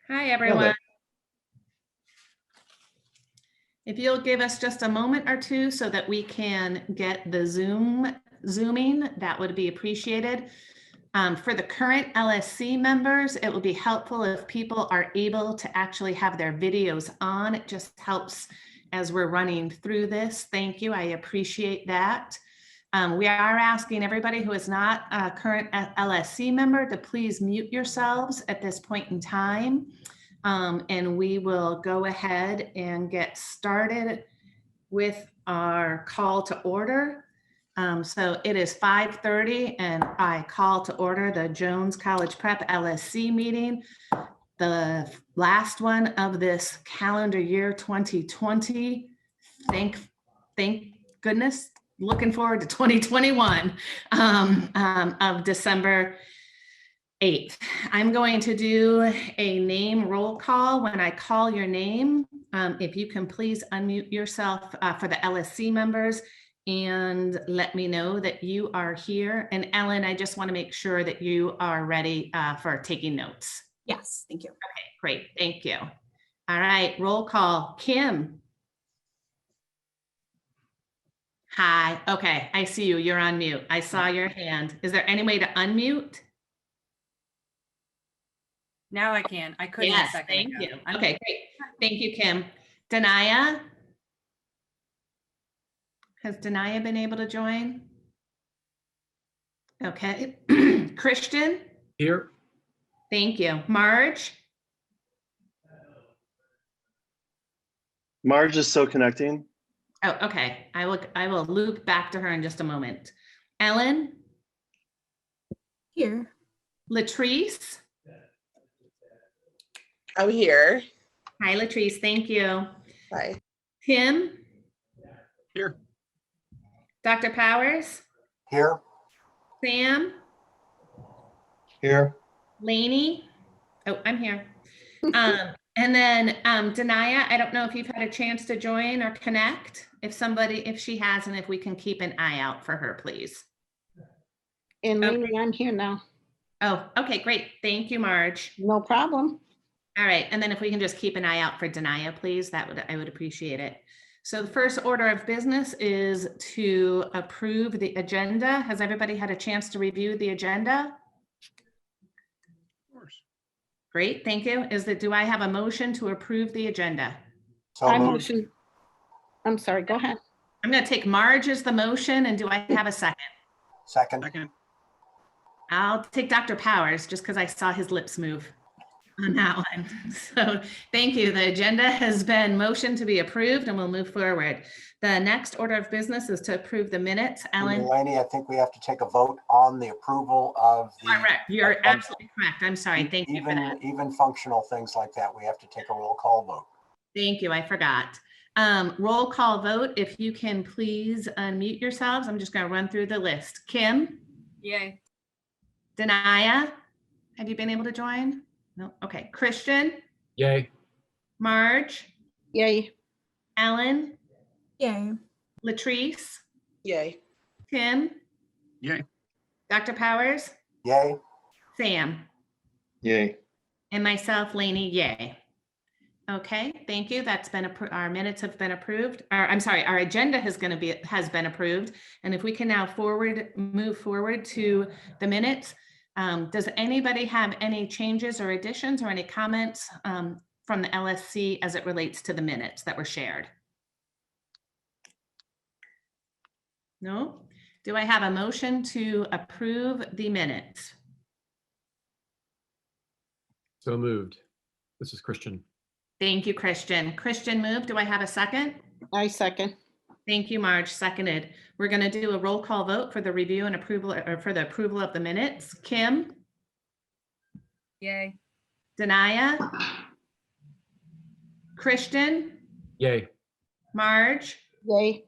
Hi, everyone. If you'll give us just a moment or two so that we can get the zooming, that would be appreciated. For the current LSC members, it will be helpful if people are able to actually have their videos on. It just helps as we're running through this. Thank you. I appreciate that. We are asking everybody who is not a current LSC member to please mute yourselves at this point in time. And we will go ahead and get started with our call to order. So it is 5:30 and I call to order the Jones College Prep LSC meeting, the last one of this calendar year 2020. Thank goodness. Looking forward to 2021 of December 8th. I'm going to do a name roll call. When I call your name, if you can please unmute yourself for the LSC members and let me know that you are here. And Ellen, I just want to make sure that you are ready for taking notes. Yes, thank you. Okay, great. Thank you. All right, roll call. Kim. Hi. Okay, I see you. You're on mute. I saw your hand. Is there any way to unmute? Now I can. I couldn't. Yes, thank you. Okay, great. Thank you, Kim. Danaya? Has Danaya been able to join? Okay. Christian? Here. Thank you. Marge? Marge is still connecting. Oh, okay. I will loop back to her in just a moment. Ellen? Here. Latrice? I'm here. Hi, Latrice. Thank you. Hi. Tim? Here. Dr. Powers? Here. Sam? Here. Lainey? Oh, I'm here. And then Danaya, I don't know if you've had a chance to join or connect. If she hasn't, if we can keep an eye out for her, please. And Okay. Lainey, I'm here now. Oh, okay, great. Thank you, Marge. No problem. All right, and then if we can just keep an eye out for Danaya, please, I would appreciate it. So the first order of business is to approve the agenda. Has everybody had a chance to review the agenda? Of course. Great, thank you. Do I have a motion to approve the agenda? I motion. I'm sorry, go ahead. I'm going to take Marge as the motion, and do I have a second? Second. I'll take Dr. Powers just because I saw his lips move on that one. So thank you. The agenda has been motioned to be approved and we'll move forward. The next order of business is to approve the minutes. Ellen? Lainey, I think we have to take a vote on the approval of the. Correct. You're absolutely correct. I'm sorry. Thank you for that. Even functional things like that, we have to take a roll call vote. Thank you. I forgot. Roll call vote. If you can please unmute yourselves. I'm just going to run through the list. Kim? Yay. Danaya? Have you been able to join? No. Okay. Christian? Yay. Marge? Yay. Ellen? Yay. Latrice? Yay. Tim? Yay. Dr. Powers? Yay. Sam? Yay. And myself, Lainey, yay. Okay, thank you. That's been our minutes have been approved. I'm sorry, our agenda has been approved. And if we can now move forward to the minutes. Does anybody have any changes or additions or any comments from the LSC as it relates to the minutes that were shared? No? Do I have a motion to approve the minutes? So moved. This is Christian. Thank you, Christian. Christian moved. Do I have a second? I second. Thank you, Marge. Seconded. We're going to do a roll call vote for the review and approval, or for the approval of the minutes. Kim? Yay. Danaya? Christian? Yay. Marge? Yay.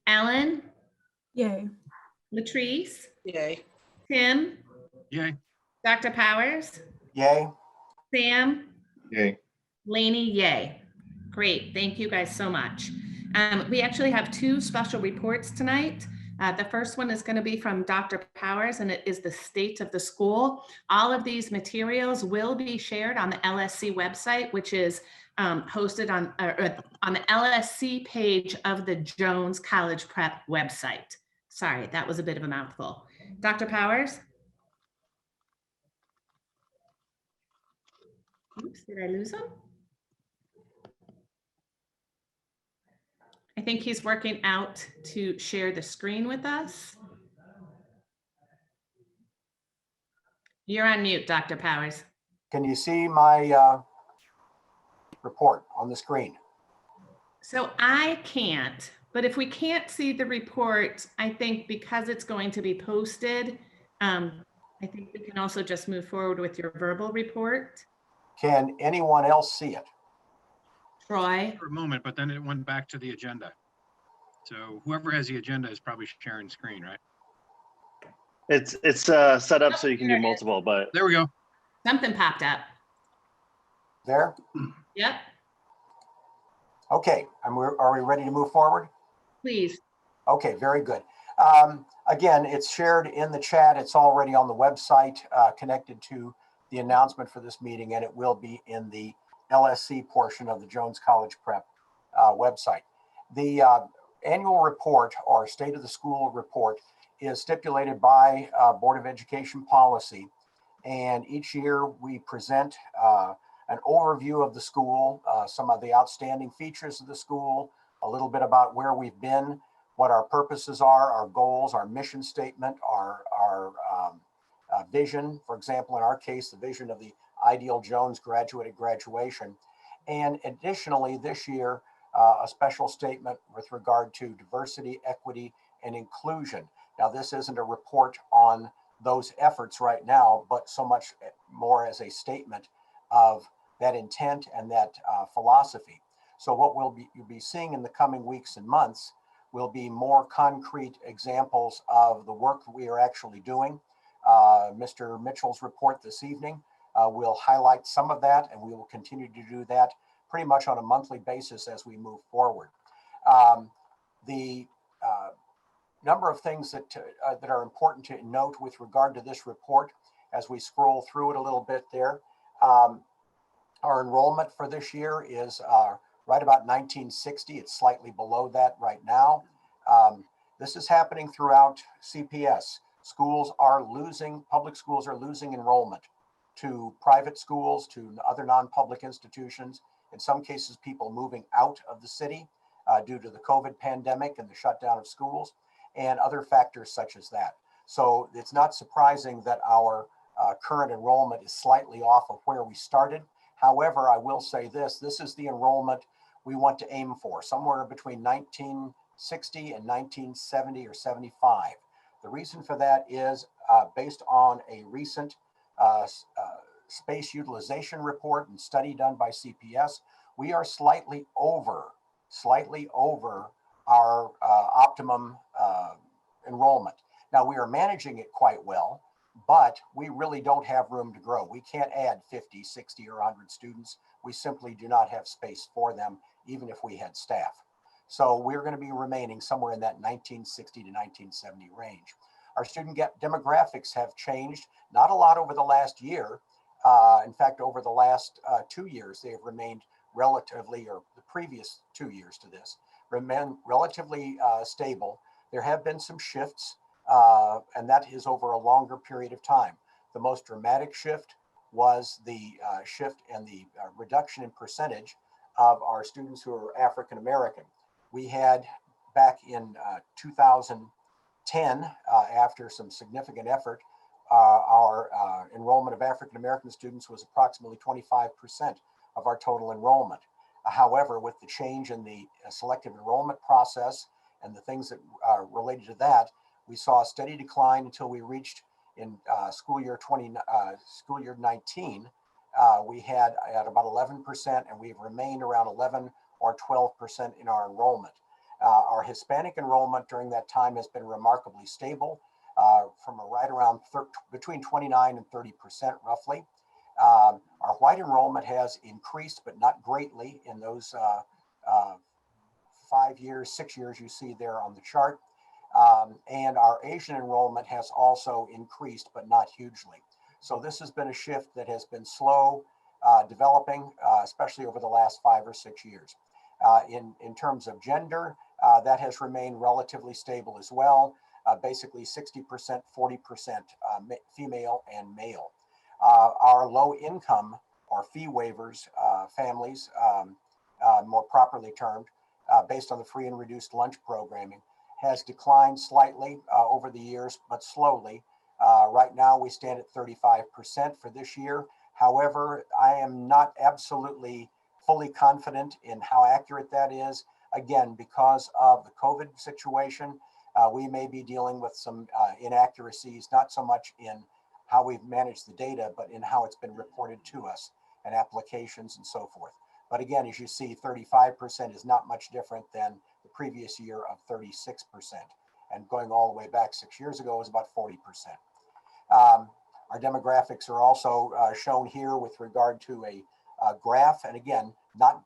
Ellen? Yay. Latrice? Yay. Tim? Yay. Dr. Powers? Yay. Sam? Yay. Lainey, yay. Great, thank you guys so much. We actually have two special reports tonight. The first one is going to be from Dr. Powers, and it is the state of the school. All of these materials will be shared on the LSC website, which is hosted on the LSC page of the Jones College Prep website. Sorry, that was a bit of a mouthful. Dr. Powers? Oops, did I lose him? I think he's working out to share the screen with us. You're on mute, Dr. Powers. Can you see my report on the screen? So I can't, but if we can't see the report, I think because it's going to be posted, I think we can also just move forward with your verbal report. Can anyone else see it? Troy? For a moment, but then it went back to the agenda. So whoever has the agenda is probably sharing screen, right? It's set up so you can There do it is. multiple, but There we go. Something popped up. There? Yep, Okay, are we ready to move forward? please. Okay, very good. Again, it's shared in the chat. It's already on the website connected to the announcement for this meeting, and it will be in the LSC portion of the Jones College Prep website. The annual report or state of the school report is stipulated by Board of Education policy. And each year we present an overview of the school, some of the outstanding features of the school, a little bit about where we've been, what our purposes are, our goals, our mission statement, our vision. For example, in our case, the vision of the ideal Jones graduate at graduation. And additionally, this year, a special statement with regard to diversity, equity, and inclusion. Now, this isn't a report on those efforts right now, but so much more as a statement of that intent and that philosophy. So what you'll be seeing in the coming weeks and months will be more concrete examples of the work that we are actually doing. Mr. Mitchell's report this evening will highlight some of that, and we will continue to do that pretty much on a monthly basis as we move forward. The number of things that are important to note with regard to this report as we scroll through it a little bit there. Our enrollment for this year is right about 1960. It's slightly below that right now. This is happening throughout CPS. Public schools are losing enrollment to private schools, to other non-public institutions. In some cases, people moving out of the city due to the COVID pandemic and the shutdown of schools, and other factors such as that. So it's not surprising that our current enrollment is slightly off of where we started. However, I will say this is the enrollment we want to aim for, somewhere between 1960 and 1970 or 75. The reason for that is based on a recent space utilization report and study done by CPS, we are slightly over our optimum enrollment. Now, we are managing it quite well, but we really don't have room to grow. We can't add 50, 60, or 100 students. We simply do not have space for them, even if we had staff. So we're going to be remaining somewhere in that 1960 to 1970 range. Our student demographics have changed, not a lot over the last year. In fact, over the last 2 years, they have remained relatively, or the previous 2 years to this, remain relatively stable. There have been some shifts, and that is over a longer period of time. The most dramatic shift was the shift and the reduction in percentage of our students who are African American. We had back in 2010, after some significant effort, our enrollment of African American students was approximately 25% of our total enrollment. However, with the change in the selective enrollment process and the things that are related to that, we saw a steady decline until we reached in school year 19, we had at about 11%, and we've remained around 11 or 12% in our enrollment. Our Hispanic enrollment during that time has been remarkably stable, from right around between 29 and 30% roughly. Our white enrollment has increased, but not greatly in those 5 years, 6 years you see there on the chart. And our Asian enrollment has also increased, but not hugely. So this has been a shift that has been slow developing, especially over the last 5 or 6 years. In terms of gender, that has remained relatively stable as well. Basically 60%, 40% female and male. Our low income or fee waivers families, more properly termed, based on the free and reduced lunch programming, has declined slightly over the years, but slowly. Right now we stand at 35% for this year. However, I am not absolutely fully confident in how accurate that is. Again, because of the COVID situation, we may be dealing with some inaccuracies, not so much in how we've managed the data, but in how it's been reported to us and applications and so forth. But again, as you see, 35% is not much different than the previous year of 36%. And going all the way back 6 years ago was about 40%. Our demographics are also shown here with regard to a graph. And again, not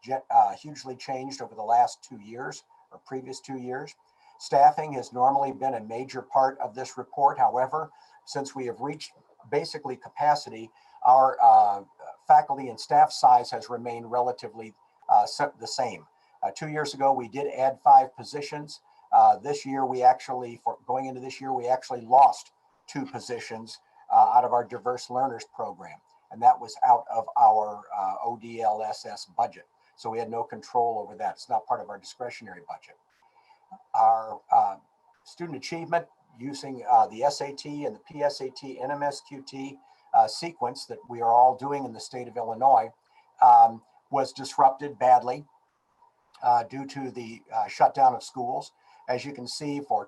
hugely changed over the last 2 years or previous 2 years. Staffing has normally been a major part of this report. However, since we have reached basically capacity, our faculty and staff size has remained relatively the same. 2 years ago, we did add 5 positions. This year, going into this year, we actually lost 2 positions out of our diverse learners program. And that was out of our ODLSS budget. So we had no control over that. It's not part of our discretionary budget. Our student achievement using the SAT and the PSAT, NMSQT sequence that we are all doing in the state of Illinois was disrupted badly due to the shutdown of schools. As you can see, for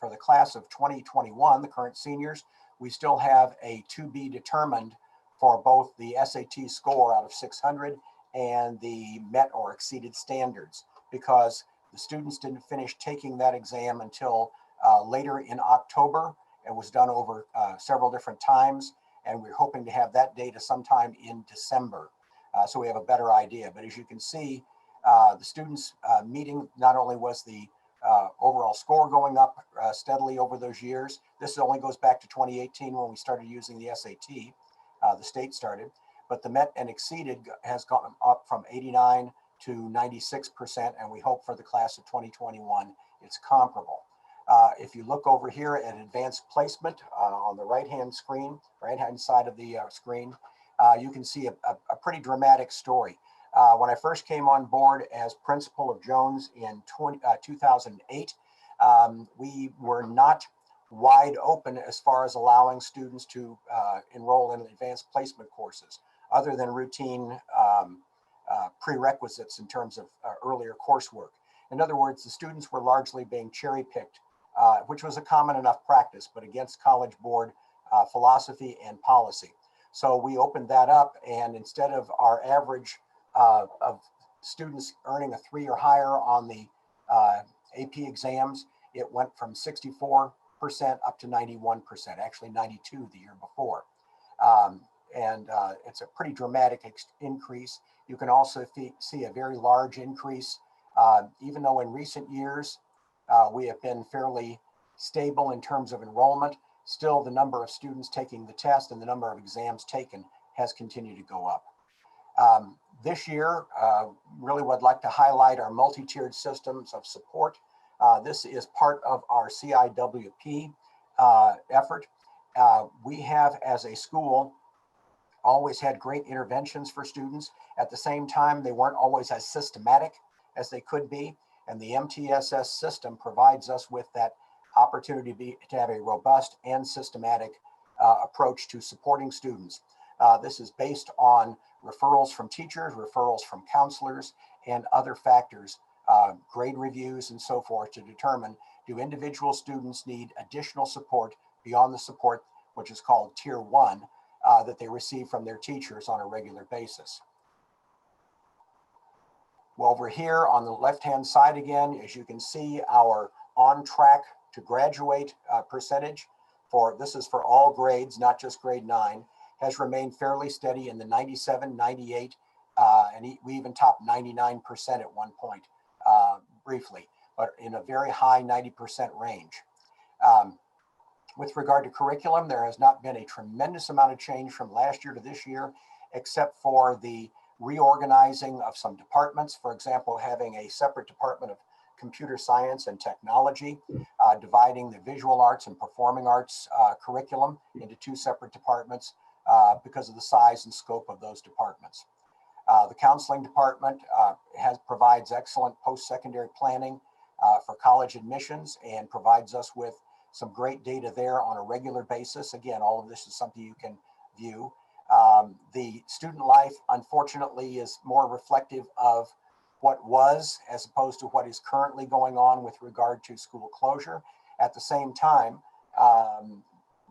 the class of 2021, the current seniors, we still have a to be determined for both the SAT score out of 600 and the met or exceeded standards, because the students didn't finish taking that exam until later in October. It was done over several different times, and we're hoping to have that data sometime in December. So we have a better idea. But as you can see, the students meeting, not only was the overall score going up steadily over those years. This only goes back to 2018 when we started using the SAT, the state started, but the met and exceeded has gone up from 89 to 96%, and we hope for the class of 2021, it's comparable. If you look over here at advanced placement on the right-hand side of the screen, you can see a pretty dramatic story. When I first came on board as principal of Jones in 2008, we were not wide open as far as allowing students to enroll in advanced placement courses, other than routine prerequisites in terms of earlier coursework. In other words, the students were largely being cherry-picked, which was a common enough practice, but against College Board philosophy and policy. So we opened that up, and instead of our average of students earning a 3 or higher on the AP exams, it went from 64% up to 91%, actually 92 the year before. It's a pretty dramatic increase. You can also see a very large increase, even though in recent years we have been fairly stable in terms of enrollment. Still, the number of students taking the test and the number of exams taken has continued to go up. This year, really would like to highlight our multi-tiered systems of support. This is part of our CIWP effort. We have, as a school, always had great interventions for students. At the same time, they weren't always as systematic as they could be. And the MTSS system provides us with that opportunity to have a robust and systematic approach to supporting students. This is based on referrals from teachers, referrals from counselors, and other factors, grade reviews and so forth, to determine, do individual students need additional support beyond the support, which is called Tier 1, that they receive from their teachers on a regular basis. Well, over here on the left-hand side again, as you can see, our on track to graduate percentage this is for all grades, not just grade 9, has remained fairly steady in the 97, 98, and we even topped 99% at one point briefly, but in a very high 90% range. With regard to curriculum, there has not been a tremendous amount of change from last year to this year, except for the reorganizing of some departments. For example, having a separate department of computer science and technology, dividing the visual arts and performing arts curriculum into two separate departments because of the size and scope of those departments. The counseling department provides excellent post-secondary planning for college admissions and provides us with some great data there on a regular basis. Again, all of this is something you can view. The student life, unfortunately, is more reflective of what was as opposed to what is currently going on with regard to school closure. At the same time,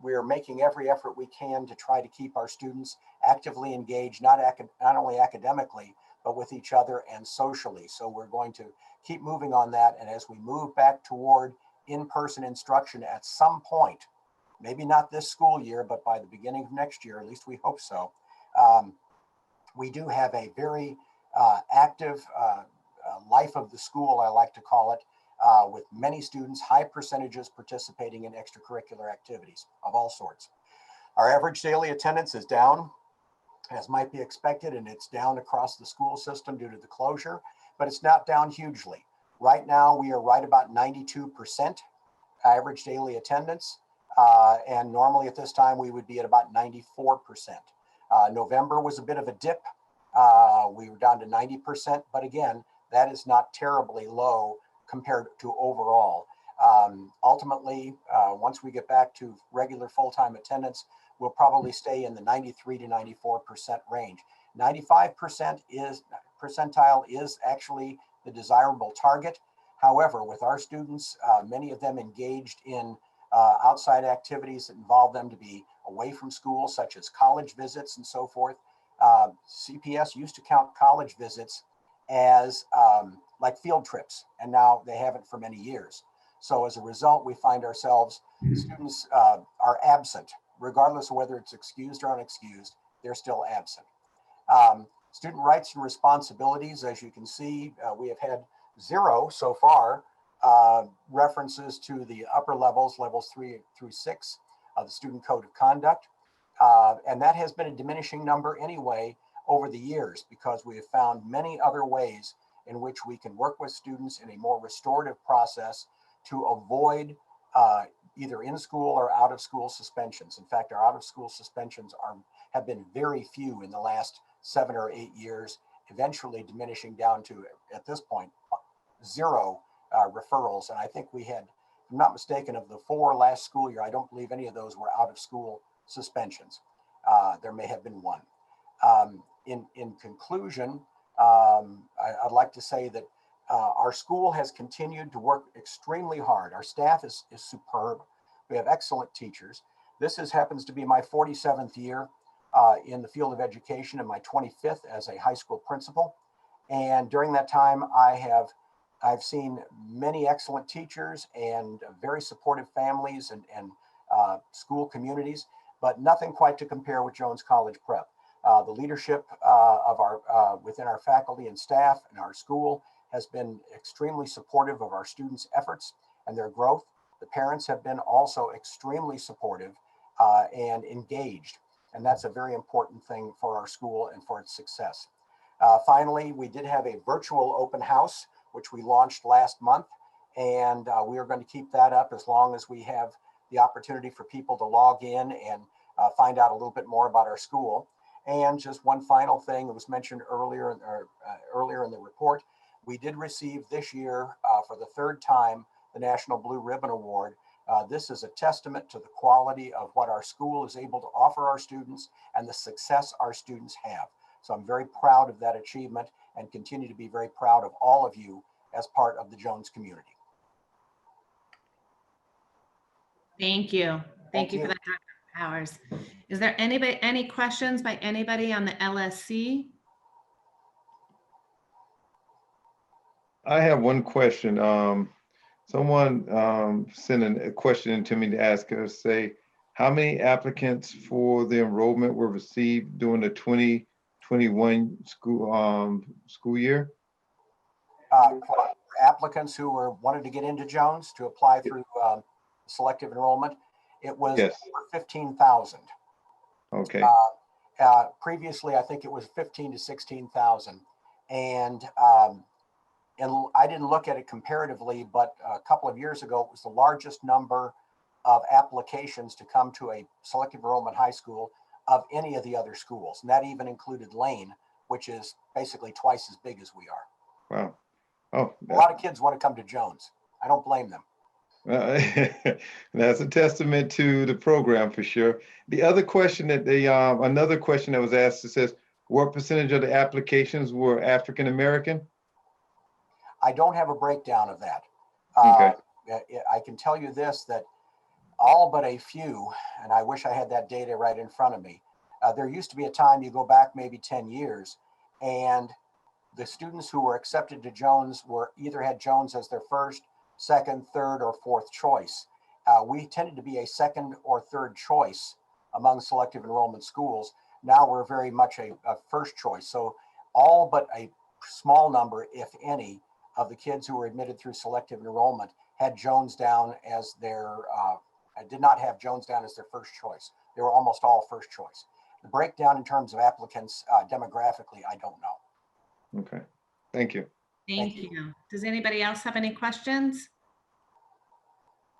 we're making every effort we can to try to keep our students actively engaged, not only academically, but with each other and socially. So we're going to keep moving on that. And as we move back toward in-person instruction at some point, maybe not this school year, but by the beginning of next year, at least we hope so, we do have a very active life of the school, I like to call it, with many students, high percentages participating in extracurricular activities of all sorts. Our average daily attendance is down, as might be expected, and it's down across the school system due to the closure, but it's not down hugely. Right now, we are right about 92% average daily attendance, and normally at this time, we would be at about 94%. November was a bit of a dip. We were down to 90%, but again, that is not terribly low compared to overall. Ultimately, once we get back to regular full-time attendance, we'll probably stay in the 93 to 94% range. 95% percentile is actually the desirable target. However, with our students, many of them engaged in outside activities that involve them to be away from school, such as college visits and so forth. CPS used to count college visits as like field trips, and now they haven't for many years. So as a result, we find ourselves, students are absent, regardless of whether it's excused or unexcused, they're still absent. Student rights and responsibilities, as you can see, we have had 0 so far references to the upper levels 3 through 6 of the Student Code of Conduct. And that has been a diminishing number anyway over the years, because we have found many other ways in which we can work with students in a more restorative process to avoid either in school or out of school suspensions. In fact, our out of school suspensions have been very few in the last 7 or 8 years, eventually diminishing down to, at this point, 0 referrals. And I think we had, if I'm not mistaken, of the 4 last school year, I don't believe any of those were out of school suspensions. There may have been 1. In conclusion, I'd like to say that our school has continued to work extremely hard. Our staff is superb. We have excellent teachers. This happens to be my 47th year in the field of education and my 25th as a high school principal. And during that time, I've seen many excellent teachers and very supportive families and school communities, but nothing quite to compare with Jones College Prep. The leadership of within our faculty and staff and our school has been extremely supportive of our students' efforts and their growth. The parents have been also extremely supportive and engaged, and that's a very important thing for our school and for its success. Finally, we did have a virtual open house, which we launched last month, and we are going to keep that up as long as we have the opportunity for people to log in and find out a little bit more about our school. And just one final thing that was mentioned earlier in the report, we did receive this year for the 3rd time the National Blue Ribbon Award. This is a testament to the quality of what our school is able to offer our students and the success our students have. So I'm very proud of that achievement and continue to be very proud of all of you as part of the Jones community. Thank you. Thank you for you. that, Dr. Powers. Is there any questions by anybody on the LSC? I have one question. Someone sent a question in to me to ask us, say, how many applicants for the enrollment were received during the 2021 school year? Applicants who wanted to get into Jones to apply through selective enrollment, it was Yes. over 15,000. Okay, Previously, I think it was 15 to 16,000. And I didn't look at it comparatively, but a couple of years ago, it was the largest number of applications to come to a selective enrollment high school of any of the other schools. And that even included Lane, which is basically twice as big as we are. wow. Oh, A lot of kids want to come to Jones. I don't blame them. that's a testament to the program for sure. The other question that another question that was asked, it says, what percentage of the applications were African American? I don't have a breakdown of that. Okay. I can tell you this, that all but a few, and I wish I had that data right in front of me. There used to be a time, you go back maybe 10 years, and the students who were accepted to Jones were either had Jones as their first, second, third, or fourth choice. We tended to be a second or third choice among selective enrollment schools. Now we're very much a first choice. So all but a small number, if any, of the kids who were admitted through selective enrollment had Jones down as their, did not have Jones down as their first choice. They were almost all first choice. The breakdown in terms of applicants demographically, I don't know. Okay, thank you. Thank you. Does anybody else have any questions?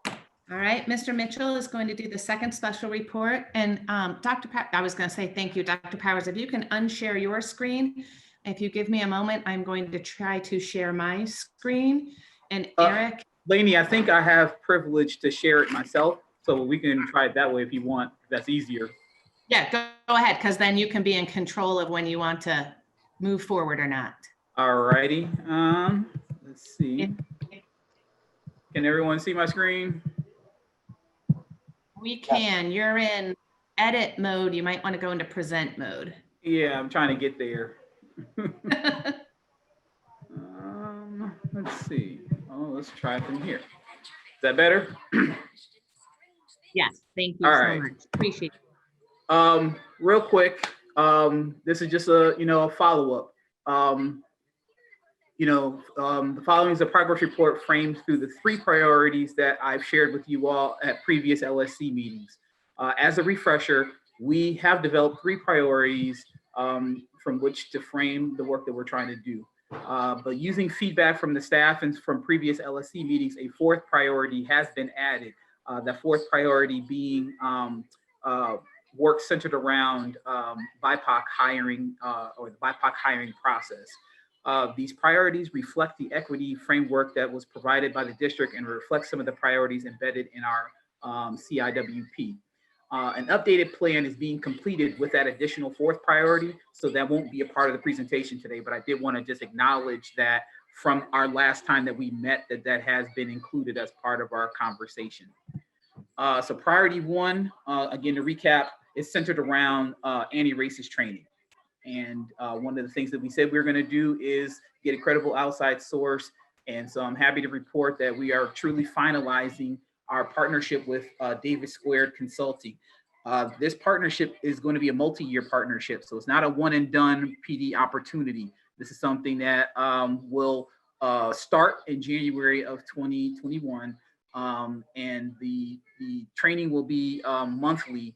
All right, Mr. Mitchell is going to do the second special report. And Dr. I was going to say thank you, Dr. Powers. If you can unshare your screen, if you give me a moment, I'm going to try to share my screen. And Eric. Lainey, I think I have privilege to share it myself, so we can try it that way if you want, if that's easier. Yeah, go ahead, because then you can be in control of when you want to move forward or not. All righty. Let's see. Can everyone see my screen? We can. You're in edit mode. You might want to go into present mode. Yeah, I'm trying to get there. Let's see. Oh, let's try from here. Is that better? Yes, thank you All so right. much. Appreciate it. Real quick, this is just a a follow-up. The following is a progress report framed through the 3 priorities that I've shared with you all at previous LSC meetings. As a refresher, we have developed 3 priorities from which to frame the work that we're trying to do. But using feedback from the staff and from previous LSC meetings, a 4th priority has been added. The 4th priority being work centered around BIPOC hiring or the BIPOC hiring process. These priorities reflect the equity framework that was provided by the district and reflect some of the priorities embedded in our CIWP. An updated plan is being completed with that additional 4th priority, so that won't be a part of the presentation today, but I did want to just acknowledge that from our last time that we met, that has been included as part of our conversation. So priority 1, again, to recap, is centered around anti-racist training. And one of the things that we said we were going to do is get a credible outside source. And so I'm happy to report that we are truly finalizing our partnership with Davis Squared Consulting. This partnership is going to be a multi-year partnership. So it's not a one and done PD opportunity. This is something that will start in January of 2021. And the training will be monthly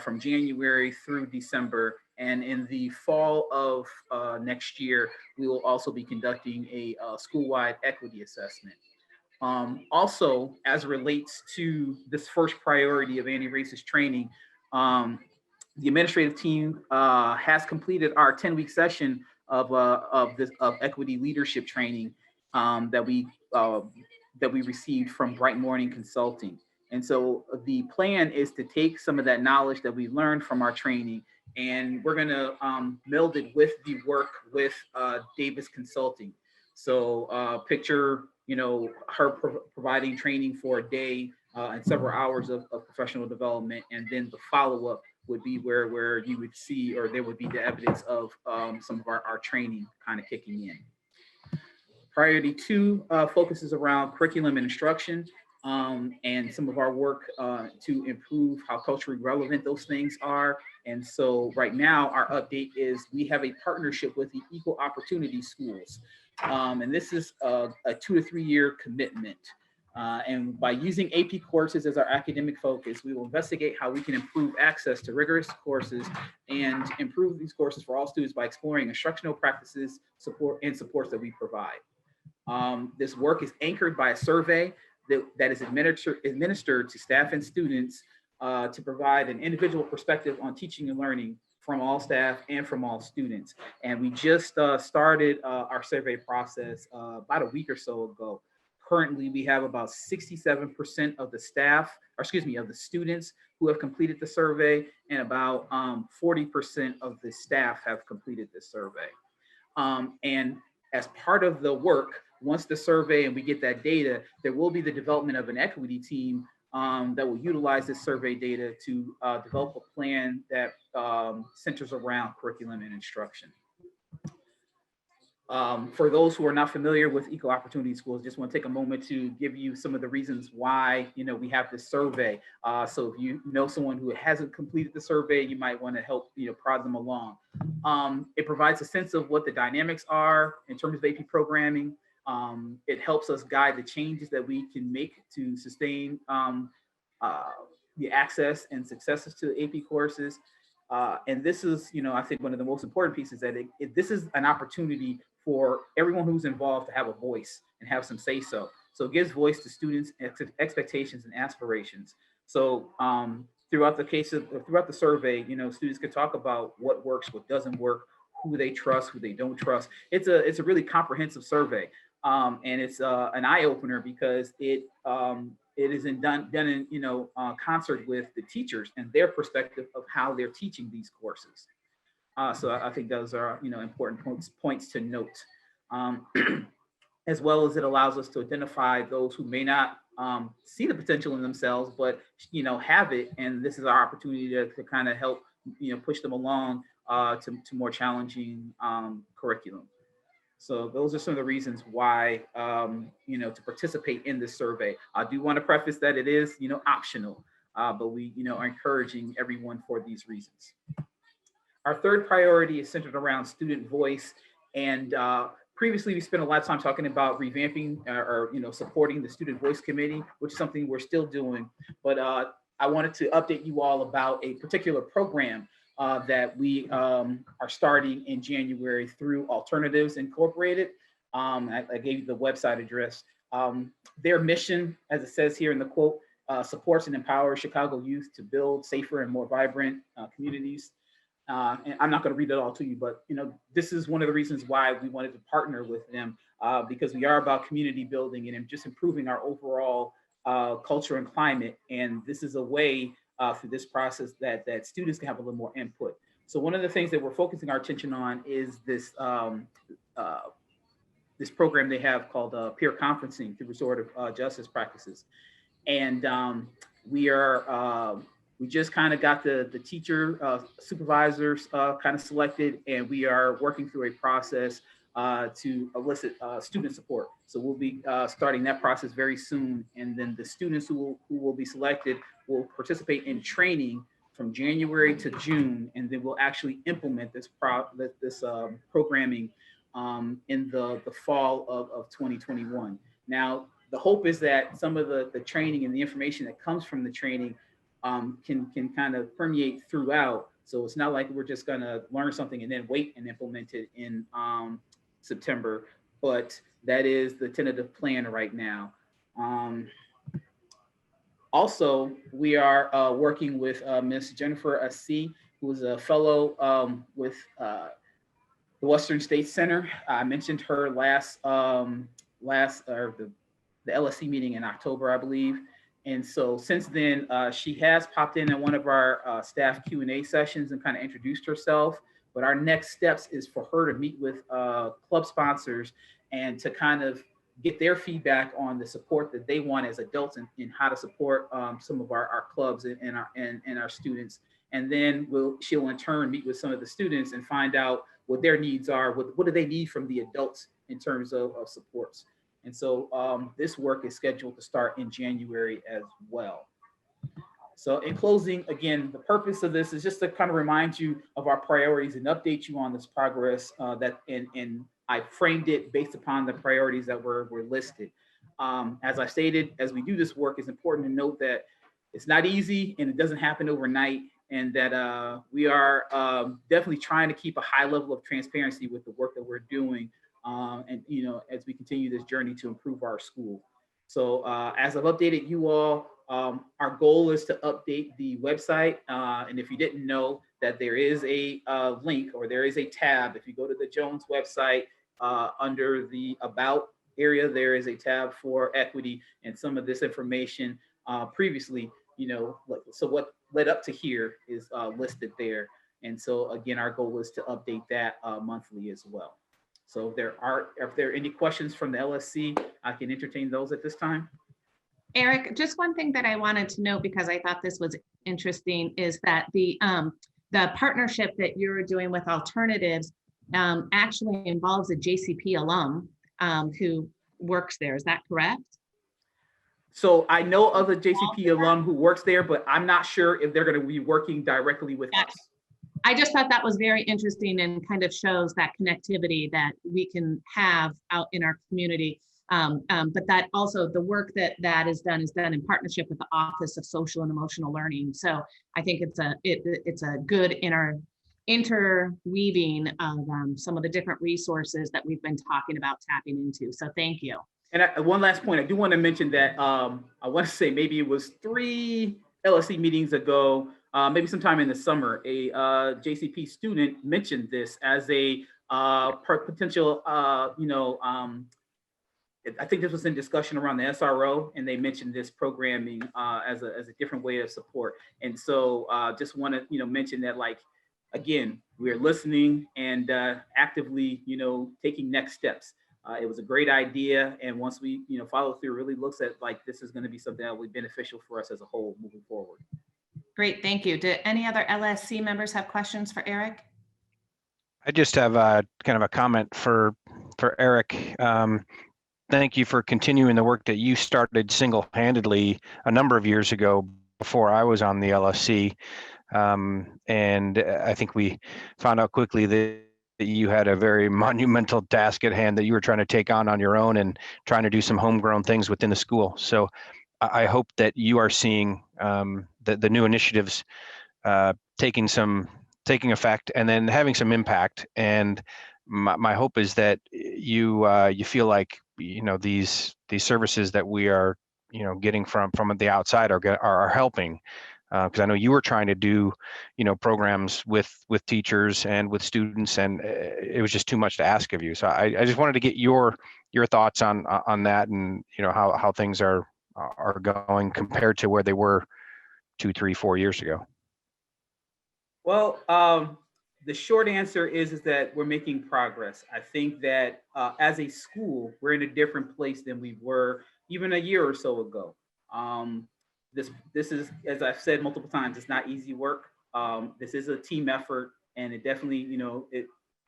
from January through December. And in the fall of next year, we will also be conducting a school-wide equity assessment. Also, as it relates to this first priority of anti-racist training, the administrative team has completed our 10-week session of equity leadership training that we received from Bright Morning Consulting. And so the plan is to take some of that knowledge that we learned from our training, and we're going to meld it with the work with Davis Consulting. So picture, her providing training for a day and several hours of professional development, and then the follow-up would be where you would see, or there would be the evidence of some of our training kind of kicking in. Priority 2 focuses around curriculum and instruction. And some of our work to improve how culturally relevant those things are. And so right now, our update is we have a partnership with the Equal Opportunity Schools. And this is a 2 to 3 year commitment. And by using AP courses as our academic focus, we will investigate how we can improve access to rigorous courses and improve these courses for all students by exploring instructional practices, supports that we provide. This work is anchored by a survey that is administered to staff and students to provide an individual perspective on teaching and learning from all staff and from all students. And we just started our survey process about a week or so ago. Currently, we have about 67% of the staff, or excuse me, of the students who have completed the survey, and about 40% of the staff have completed this survey. And as part of the work, once the survey and we get that data, there will be the development of an equity team that will utilize this survey data to develop a plan that centers around curriculum and instruction. For those who are not familiar with Equal Opportunity Schools, just want to take a moment to give you some of the reasons why we have this survey. So if you know someone who hasn't completed the survey, you might want to help prod them along. It provides a sense of what the dynamics are in terms of AP programming. It helps us guide the changes that we can make to sustain the access and successes to the AP courses. And this is, I think one of the most important pieces that this is an opportunity for everyone who's involved to have a voice and have some say so. So it gives voice to students' expectations and aspirations. So throughout the survey, students can talk about what works, what doesn't work, who they trust, who they don't trust. It's a really comprehensive survey, and it's an eye opener because it is done in concert with the teachers and their perspective of how they're teaching these courses. So I think those are important points to note, as well as it allows us to identify those who may not see the potential in themselves, but have it, and this is our opportunity to kind of help push them along to more challenging curriculum. So those are some of the reasons why to participate in this survey. I do want to preface that it is optional, but we are encouraging everyone for these reasons. Our third priority is centered around student voice, and previously we spent a lot of time talking about revamping or supporting the Student Voice Committee, which is something we're still doing. But I wanted to update you all about a particular program that we are starting in January through Alternatives Incorporated. I gave you the website address. Their mission, as it says here in the quote, supports and empowers Chicago youth to build safer and more vibrant communities. And I'm not going to read it all to you, but this is one of the reasons why we wanted to partner with them, because we are about community building and just improving our overall culture and climate. And this is a way through this process that students can have a little more input. So one of the things that we're focusing our attention on is this this program they have called peer conferencing through restorative justice practices. And we just kind of got the teacher supervisors kind of selected, and we are working through a process to elicit student support. So we'll be starting that process very soon. And then the students who will be selected will participate in training from January to June, and then we'll actually implement this programming in the fall of 2021. Now, the hope is that some of the training and the information that comes from the training can kind of permeate throughout. So it's not like we're just gonna learn something and then wait and implement it in September, but that is the tentative plan right now. Also, we are working with Ms. Jennifer S.C., who is a fellow with the Western States Center. I mentioned her the LSC meeting in October, I believe. And so since then, she has popped in at one of our staff Q&A sessions and kind of introduced herself. But our next steps is for her to meet with club sponsors and to kind of get their feedback on the support that they want as adults and how to support some of our clubs and our students. And then she'll in turn meet with some of the students and find out what their needs are, what do they need from the adults in terms of supports. And so this work is scheduled to start in January as well. So in closing, again, the purpose of this is just to kind of remind you of our priorities and update you on this progress and I framed it based upon the priorities that were listed. As I stated, as we do this work, it's important to note that it's not easy and it doesn't happen overnight, and that we are definitely trying to keep a high level of transparency with the work that we're doing, and as we continue this journey to improve our school. So as I've updated you all, our goal is to update the website, and if you didn't know that there is a link, or there is a tab, if you go to the Jones website, under the About area, there is a tab for equity, and some of this information previously, so what led up to here is listed there. And so again, our goal is to update that monthly as well. So if there are any questions from the LSC, I can entertain those at this time. Eric, just one thing that I wanted to know, because I thought this was interesting, is that the partnership that you're doing with Alternatives actually involves a JCP alum who works there. Is that correct? So I know of a JCP alum who works there, but I'm not sure if they're going to be working directly with us. I just thought that was very interesting and kind of shows that connectivity that we can have out in our community. But that also the work that is done in partnership with the Office of Social and Emotional Learning. So I think it's a good interweaving of some of the different resources that we've been talking about tapping into. So thank you. And one last point, I do want to mention that I want to say maybe it was 3 LSC meetings ago, maybe sometime in the summer, a JCP student mentioned this as a potential, I think this was in discussion around the SRO, and they mentioned this programming as a different way of support. And so just want to mention that, like, again, we're listening and actively taking next steps. It was a great idea, and once we follow through, really looks at like this is going to be something that will be beneficial for us as a whole moving forward. Great, thank you. Do any other LSC members have questions for Eric? I just have kind of a comment for Eric. Thank you for continuing the work that you started single-handedly a number of years ago before I was on the LSC. And I think we found out quickly that you had a very monumental task at hand that you were trying to take on your own and trying to do some homegrown things within the school. So I hope that you are seeing the new initiatives taking effect and then having some impact. And my hope is that you feel like these services that we are getting from the outside are helping. Because I know you were trying to do, programs with teachers and with students, and it was just too much to ask of you. So I just wanted to get your thoughts on that, and how things are going compared to where they were 2, 3, 4 years ago. Well, the short answer is that we're making progress. I think that as a school, we're in a different place than we were even a year or so ago. This is, as I've said multiple times, it's not easy work. This is a team effort, and it definitely,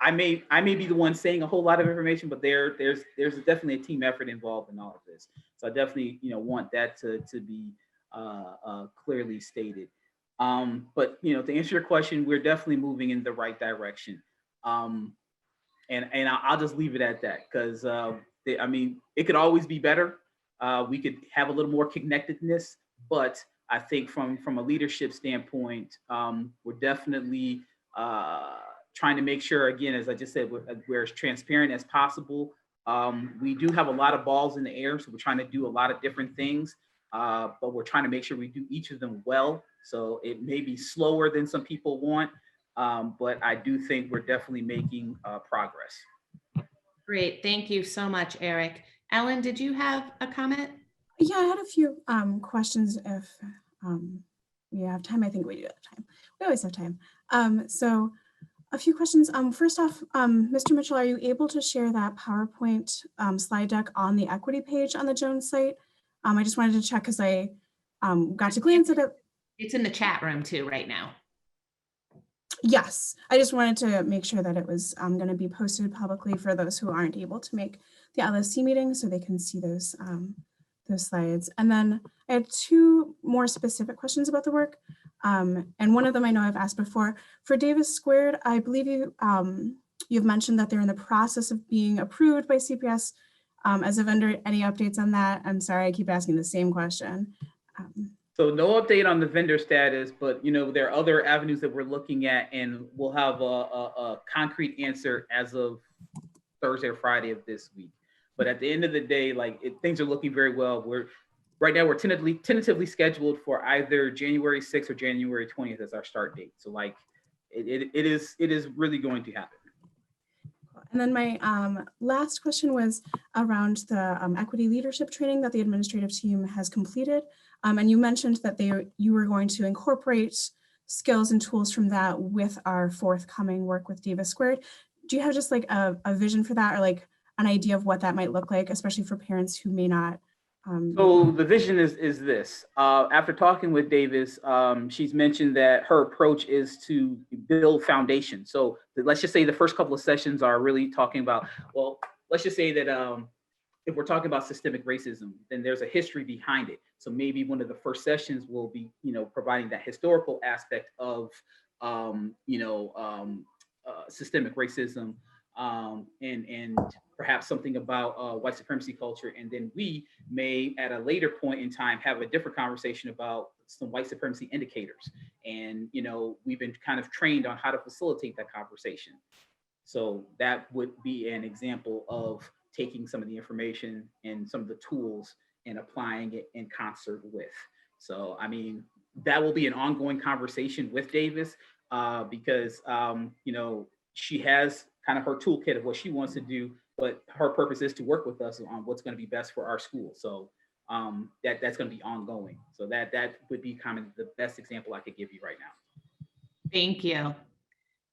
I may be the one saying a whole lot of information, but there's definitely a team effort involved in all of this. So I definitely, want that to be clearly stated. But to answer your question, we're definitely moving in the right direction. And I'll just leave it at that, because it could always be better. We could have a little more connectedness. But I think from a leadership standpoint, we're definitely trying to make sure, again, as I just said, we're as transparent as possible. We do have a lot of balls in the air, so we're trying to do a lot of different things, but we're trying to make sure we do each of them well. So it may be slower than some people want, but I do think we're definitely making progress. Great, thank you so much, Eric. Ellen, did you have a comment? Yeah, I had a few questions if we have time. I think we do have time. We always have time. So a few questions. First off, Mr. Mitchell, are you able to share that PowerPoint slide deck on the equity page on the Jones site? I just wanted to check because I got to glance at it. It's in the chat room too right now. Yes, I just wanted to make sure that it was going to be posted publicly for those who aren't able to make the LSC meeting, so they can see those slides. And then I had 2 more specific questions about the work. And one of them I know I've asked before. For Davis Squared, I believe you've mentioned that they're in the process of being approved by CPS. as a vendor, any updates on that? I'm sorry, I keep asking the same question. So no update on the vendor status, but there are other avenues that we're looking at, and we'll have a concrete answer as of Thursday or Friday of this week. But at the end of the day, things are looking very well. Right now we're tentatively scheduled for either January 6th or January 20th as our start date. So it is really going to happen. And then my last question was around the equity leadership training that the administrative team has completed. And you mentioned that you were going to incorporate skills and tools from that with our forthcoming work with Davis Squared. Do you have just like a vision for that, or like an idea of what that might look like, especially for parents who may not? So the vision is this. After talking with Davis, she's mentioned that her approach is to build foundation. So let's just say the first couple of sessions are really talking about, well, let's just say that if we're talking about systemic racism, then there's a history behind it. So maybe one of the first sessions will be, providing that historical aspect of, systemic racism, and perhaps something about white supremacy culture. And then we may, at a later point in time, have a different conversation about some white supremacy indicators. And, we've been kind of trained on how to facilitate that conversation. So that would be an example of taking some of the information and some of the tools and applying it in concert with. So, I mean, that will be an ongoing conversation with Davis, because, she has kind of her toolkit of what she wants to do, but her purpose is to work with us on what's going to be best for our school. So that's going to be ongoing. So that would be kind of the best example I could give you right now. Thank you.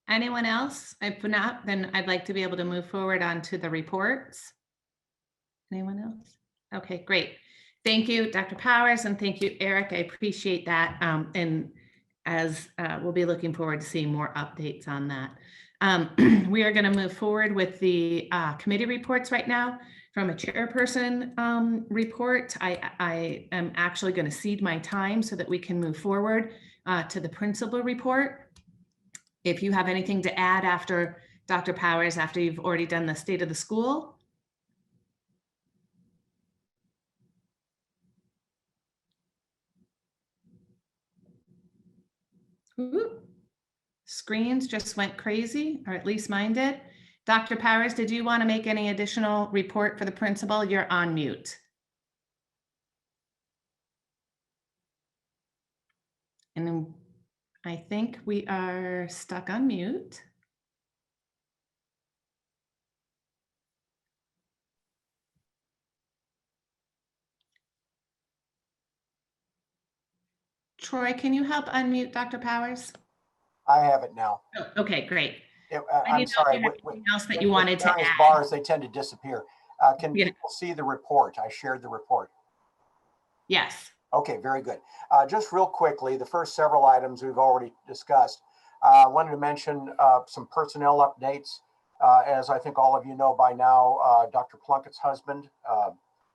Anyone else? If not, then I'd like to be able to move forward onto the reports. Anyone else? Okay, great. Thank you, Dr. Powers, and thank you, Eric. I appreciate that. And as we'll be looking forward to seeing more updates on that. We are going to move forward with the committee reports right now. From a chairperson report, I am actually going to cede my time so that we can move forward to the principal report. If you have anything to add after Dr. Powers, after you've already done the state of the school. Ooh. Screens just went crazy, or at least mine did. Dr. Powers, did you want to make any additional report for the principal? You're on mute. And I think we are stuck on mute. Troy, can you help unmute Dr. Powers? I have it now. Oh, okay, great. I'm sorry. Anything else that you wanted to various add? bars, they tend to disappear. Can Yeah. people see the report? I shared the report. Yes. Okay, very good. Just real quickly, the first several items we've already discussed. I wanted to mention some personnel updates. As I think all of you know by now, Dr. Plunkett's husband,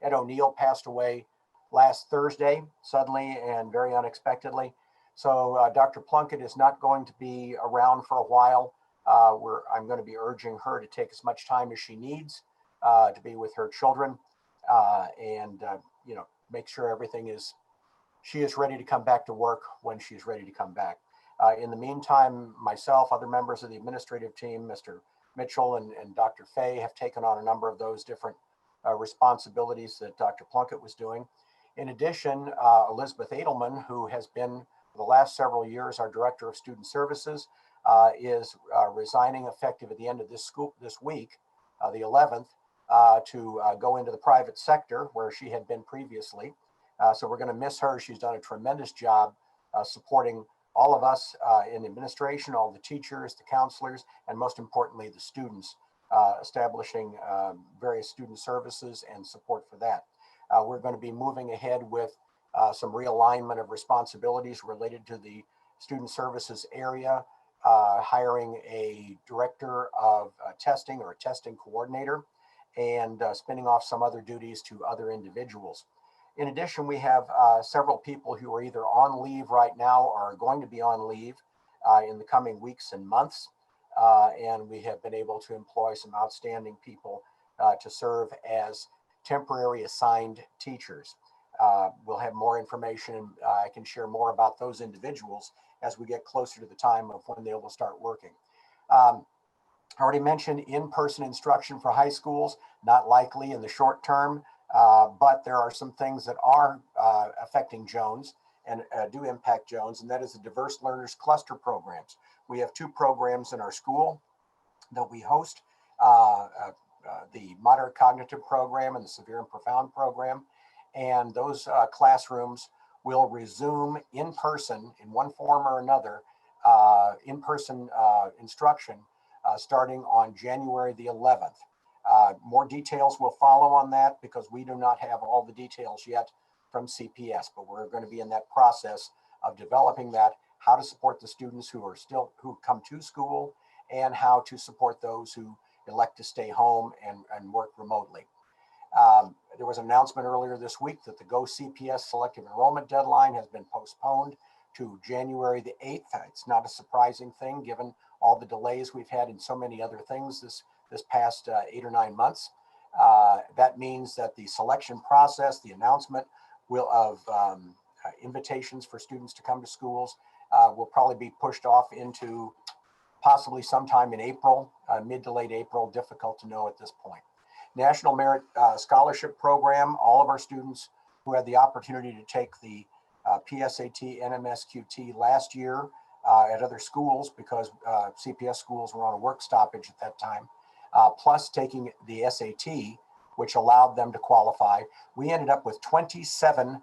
Ed O'Neill, passed away last Thursday, suddenly and very unexpectedly. So Dr. Plunkett is not going to be around for a while. I'm going to be urging her to take as much time as she needs to be with her children, and make sure she is ready to come back to work when she's ready to come back. In the meantime, myself, other members of the administrative team, Mr. Mitchell and Dr. Fay, have taken on a number of those different responsibilities that Dr. Plunkett was doing. In addition, Elizabeth Edelman, who has been for the last several years our Director of Student Services, is resigning effective at the end of this week, the 11th, to go into the private sector where she had been previously. So we're going to miss her. She's done a tremendous job supporting all of us in administration, all the teachers, the counselors, and most importantly, the students, establishing various student services and support for that. We're going to be moving ahead with some realignment of responsibilities related to the student services area, hiring a director of testing or a testing coordinator, and spinning off some other duties to other individuals. In addition, we have several people who are either on leave right now or are going to be on leave in the coming weeks and months. And we have been able to employ some outstanding people to serve as temporary assigned teachers. We'll have more information. I can share more about those individuals as we get closer to the time of when they will start working. I already mentioned in-person instruction for high schools, not likely in the short term, but there are some things that are affecting Jones and do impact Jones, and that is the Diverse Learners Cluster programs. We have 2 programs in our school that we host, the Moderate Cognitive Program and the Severe and Profound Program, and those classrooms will resume in person in one form or another, in-person instruction starting on January the 11th. More details will follow on that because we do not have all the details yet from CPS, but we're going to be in that process of developing that, how to support the students who come to school and how to support those who elect to stay home and work remotely. There was an announcement earlier this week that the Go CPS selective enrollment deadline has been postponed to January the 8th. It's not a surprising thing given all the delays we've had in so many other things this past 8 or 9 months. That means that the selection process, the announcement of invitations for students to come to schools will probably be pushed off into possibly sometime in April, mid to late April, difficult to know at this point. National Merit Scholarship Program, all of our students who had the opportunity to take the PSAT, NMSQT last year at other schools because CPS schools were on a work stoppage at that time, plus taking the SAT, which allowed them to qualify. We ended up with 27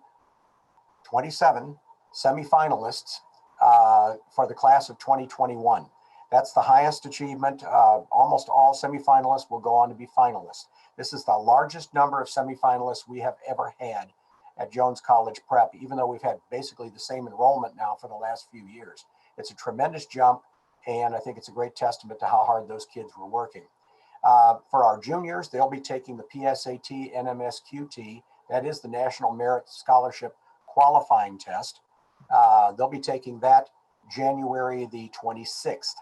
semifinalists for the class of 2021. That's the highest achievement. Almost all semifinalists will go on to be finalists. This is the largest number of semifinalists we have ever had at Jones College Prep, even though we've had basically the same enrollment now for the last few years. It's a tremendous jump, and I think it's a great testament to how hard those kids were working. For our juniors, they'll be taking the PSAT, NMSQT, that is the National Merit Scholarship Qualifying Test. They'll be taking that January the 26th.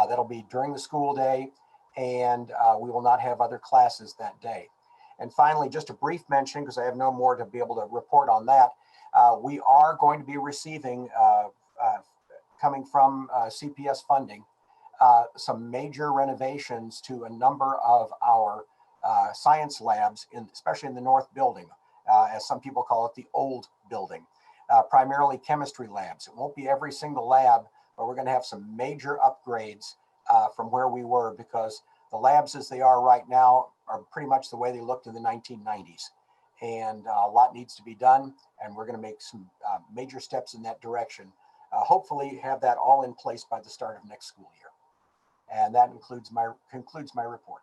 That'll be during the school day, and we will not have other classes that day. And finally, just a brief mention, because I have no more to be able to report on that, we are going to be receiving, coming from CPS funding, some major renovations to a number of our science labs, especially in the north building, as some people call it, the old building, primarily chemistry labs. It won't be every single lab, but we're going to have some major upgrades from where we were, because the labs as they are right now are pretty much the way they looked in the 1990s. And a lot needs to be done, and we're going to make some major steps in that direction. Hopefully have that all in place by the start of next school year. And that concludes my report.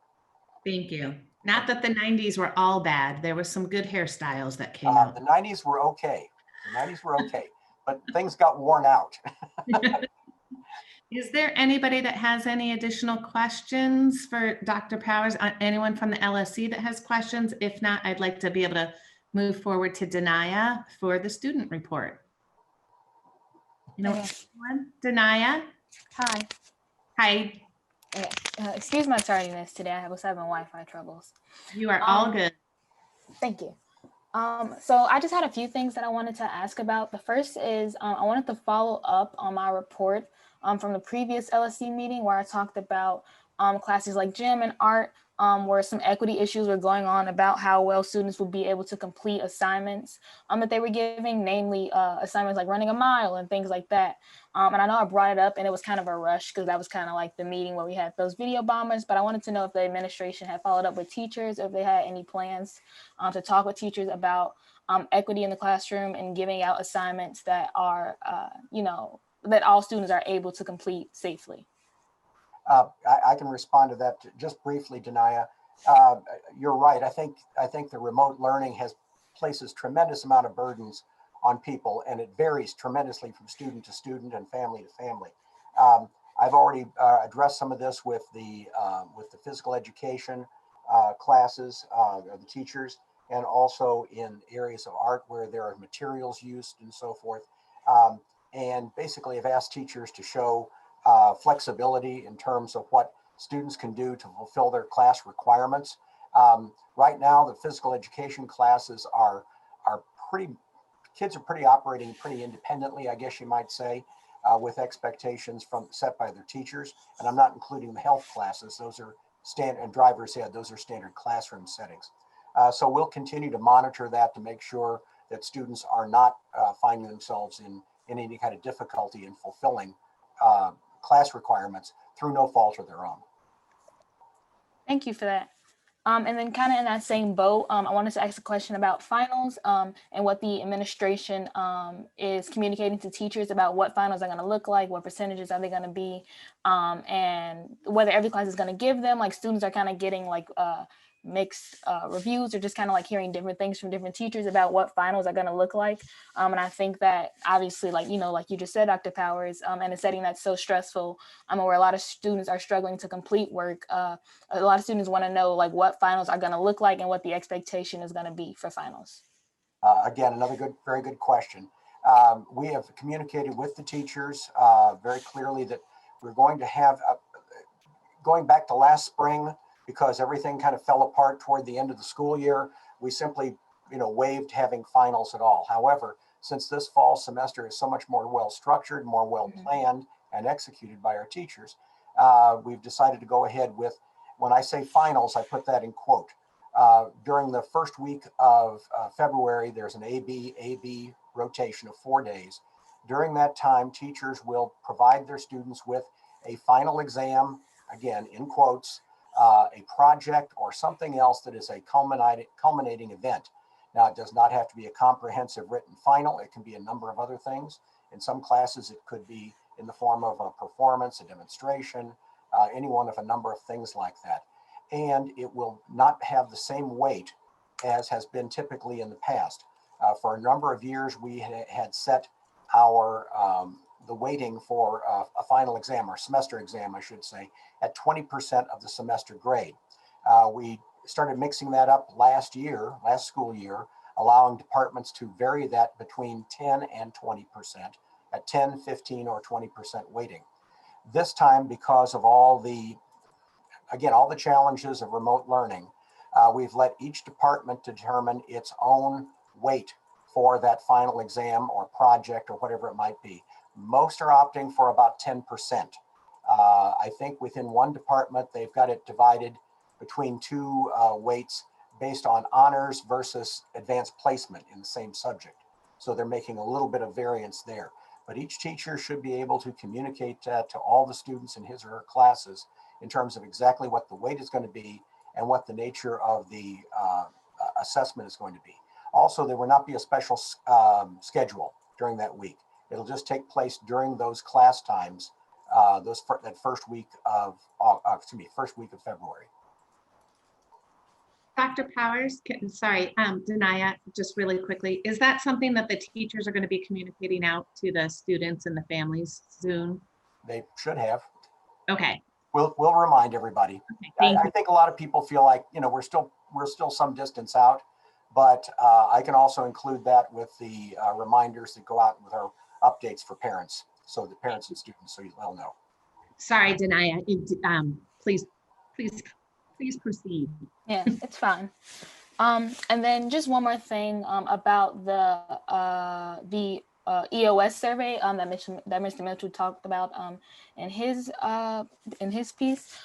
Thank you. Not that the 90s were all bad. There were some good hairstyles that came out. The 90s were okay. The 90s were okay, but things got worn out. Is there anybody that has any additional questions for Dr. Powers? Anyone from the LSC that has questions? If not, I'd like to be able to move forward to Denaya for the student report. You know, anyone? Denaya? Hi. Hi. Okay. Excuse my tardiness today. I was having Wi-Fi troubles. You are all good. Thank you. So I just had a few things that I wanted to ask about. The first is I wanted to follow up on my report from the previous LSC meeting where I talked about classes like gym and art, where some equity issues were going on about how well students would be able to complete assignments that they were giving, namely assignments like running a mile and things like that. And I know I brought it up and it was kind of a rush because that was kind of like the meeting where we had those video bombers, but I wanted to know if the administration had followed up with teachers, if they had any plans to talk with teachers about equity in the classroom and giving out assignments that are, that all students are able to complete safely. I can respond to that just briefly, Denaya. You're right. I think the remote learning places tremendous amount of burdens on people, and it varies tremendously from student to student and family to family. I've already addressed some of this with the physical education classes, the teachers, and also in areas of art where there are materials used and so forth. And basically, I've asked teachers to show flexibility in terms of what students can do to fulfill their class requirements. Right now, the physical education classes are pretty, kids are operating pretty independently, I guess you might say, with expectations set by their teachers. And I'm not including the health classes. Those are standard, and driver's ed, those are standard classroom settings. So we'll continue to monitor that to make sure that students are not finding themselves in any kind of difficulty in fulfilling class requirements through no fault of their own. Thank you for that. And then kind of in that same boat, I wanted to ask a question about finals and what the administration is communicating to teachers about what finals are going to look like, what percentages are they going to be, and whether every class is going to give them, like students are kind of getting like mixed reviews or just kind of like hearing different things from different teachers about what finals are going to look like. And I think that obviously, like, you know, like you just said, Dr. Powers, in a setting that's so stressful, where a lot of students are struggling to complete work, a lot of students want to know like what finals are going to look like and what the expectation is going to be for finals. Again, another very good question. We have communicated with the teachers very clearly that we're going to have, going back to last spring, because everything kind of fell apart toward the end of the school year, we simply, waived having finals at all. However, since this fall semester is so much more well-structured, more well-planned and executed by our teachers, we've decided to go ahead with, when I say finals, I put that in quote. During the first week of February, there's an AB rotation of 4 days. During that time, teachers will provide their students with a final exam, again, in quotes, a project or something else that is a culminating event. Now, it does not have to be a comprehensive written final. It can be a number of other things. In some classes, it could be in the form of a performance, a demonstration, any one of a number of things like that. And it will not have the same weight as has been typically in the past. For a number of years, we had set our the weighting for a final exam or semester exam, I should say, at 20% of the semester grade. We started mixing that up last school year, allowing departments to vary that between 10 and 20% at 10, 15, or 20% weighting. This time, because of all the challenges of remote learning, we've let each department determine its own weight for that final exam or project or whatever it might be. Most are opting for about 10%. I think within one department, they've got it divided between two weights based on honors versus advanced placement in the same subject. So they're making a little bit of variance there. But each teacher should be able to communicate to all the students in his or her classes in terms of exactly what the weight is going to be and what the nature of the assessment is going to be. Also, there will not be a special schedule during that week. It'll just take place during those class times, that first week of February. Dr. Powers, Denaya, just really quickly, is that something that the teachers are going to be communicating out to the students and the families soon? They should have. Okay. We'll remind everybody. Okay, I think a lot of people feel like, we're still some distance out, but I can also include that with the reminders that go out with our updates for parents, so the parents and students, so you all know. Sorry, Denaya, please proceed. Yeah, it's fine. And then just one more thing about the EOS survey that Mr. Mitchell talked about in his piece.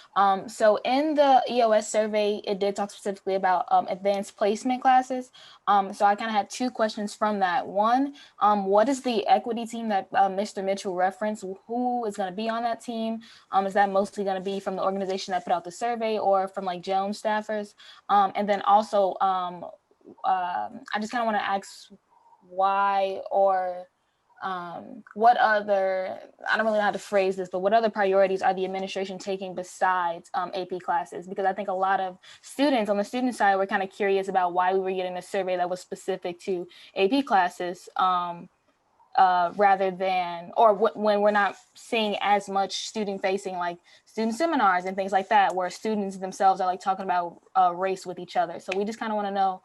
So in the EOS survey, it did talk specifically about advanced placement classes. So I kind of had two questions from that. One, what is the equity team that Mr. Mitchell referenced? Who is going to be on that team? Is that mostly going to be from the organization that put out the survey or from like Jones staffers? And then also, I just kind of want to ask why or what other, I don't really know how to phrase this, but what other priorities are the administration taking besides AP classes? Because I think a lot of students on the student side were kind of curious about why we were getting a survey that was specific to AP classes rather than, or when we're not seeing as much student facing like student seminars and things like that, where students themselves are like talking about race with each other. So we just kind of want to know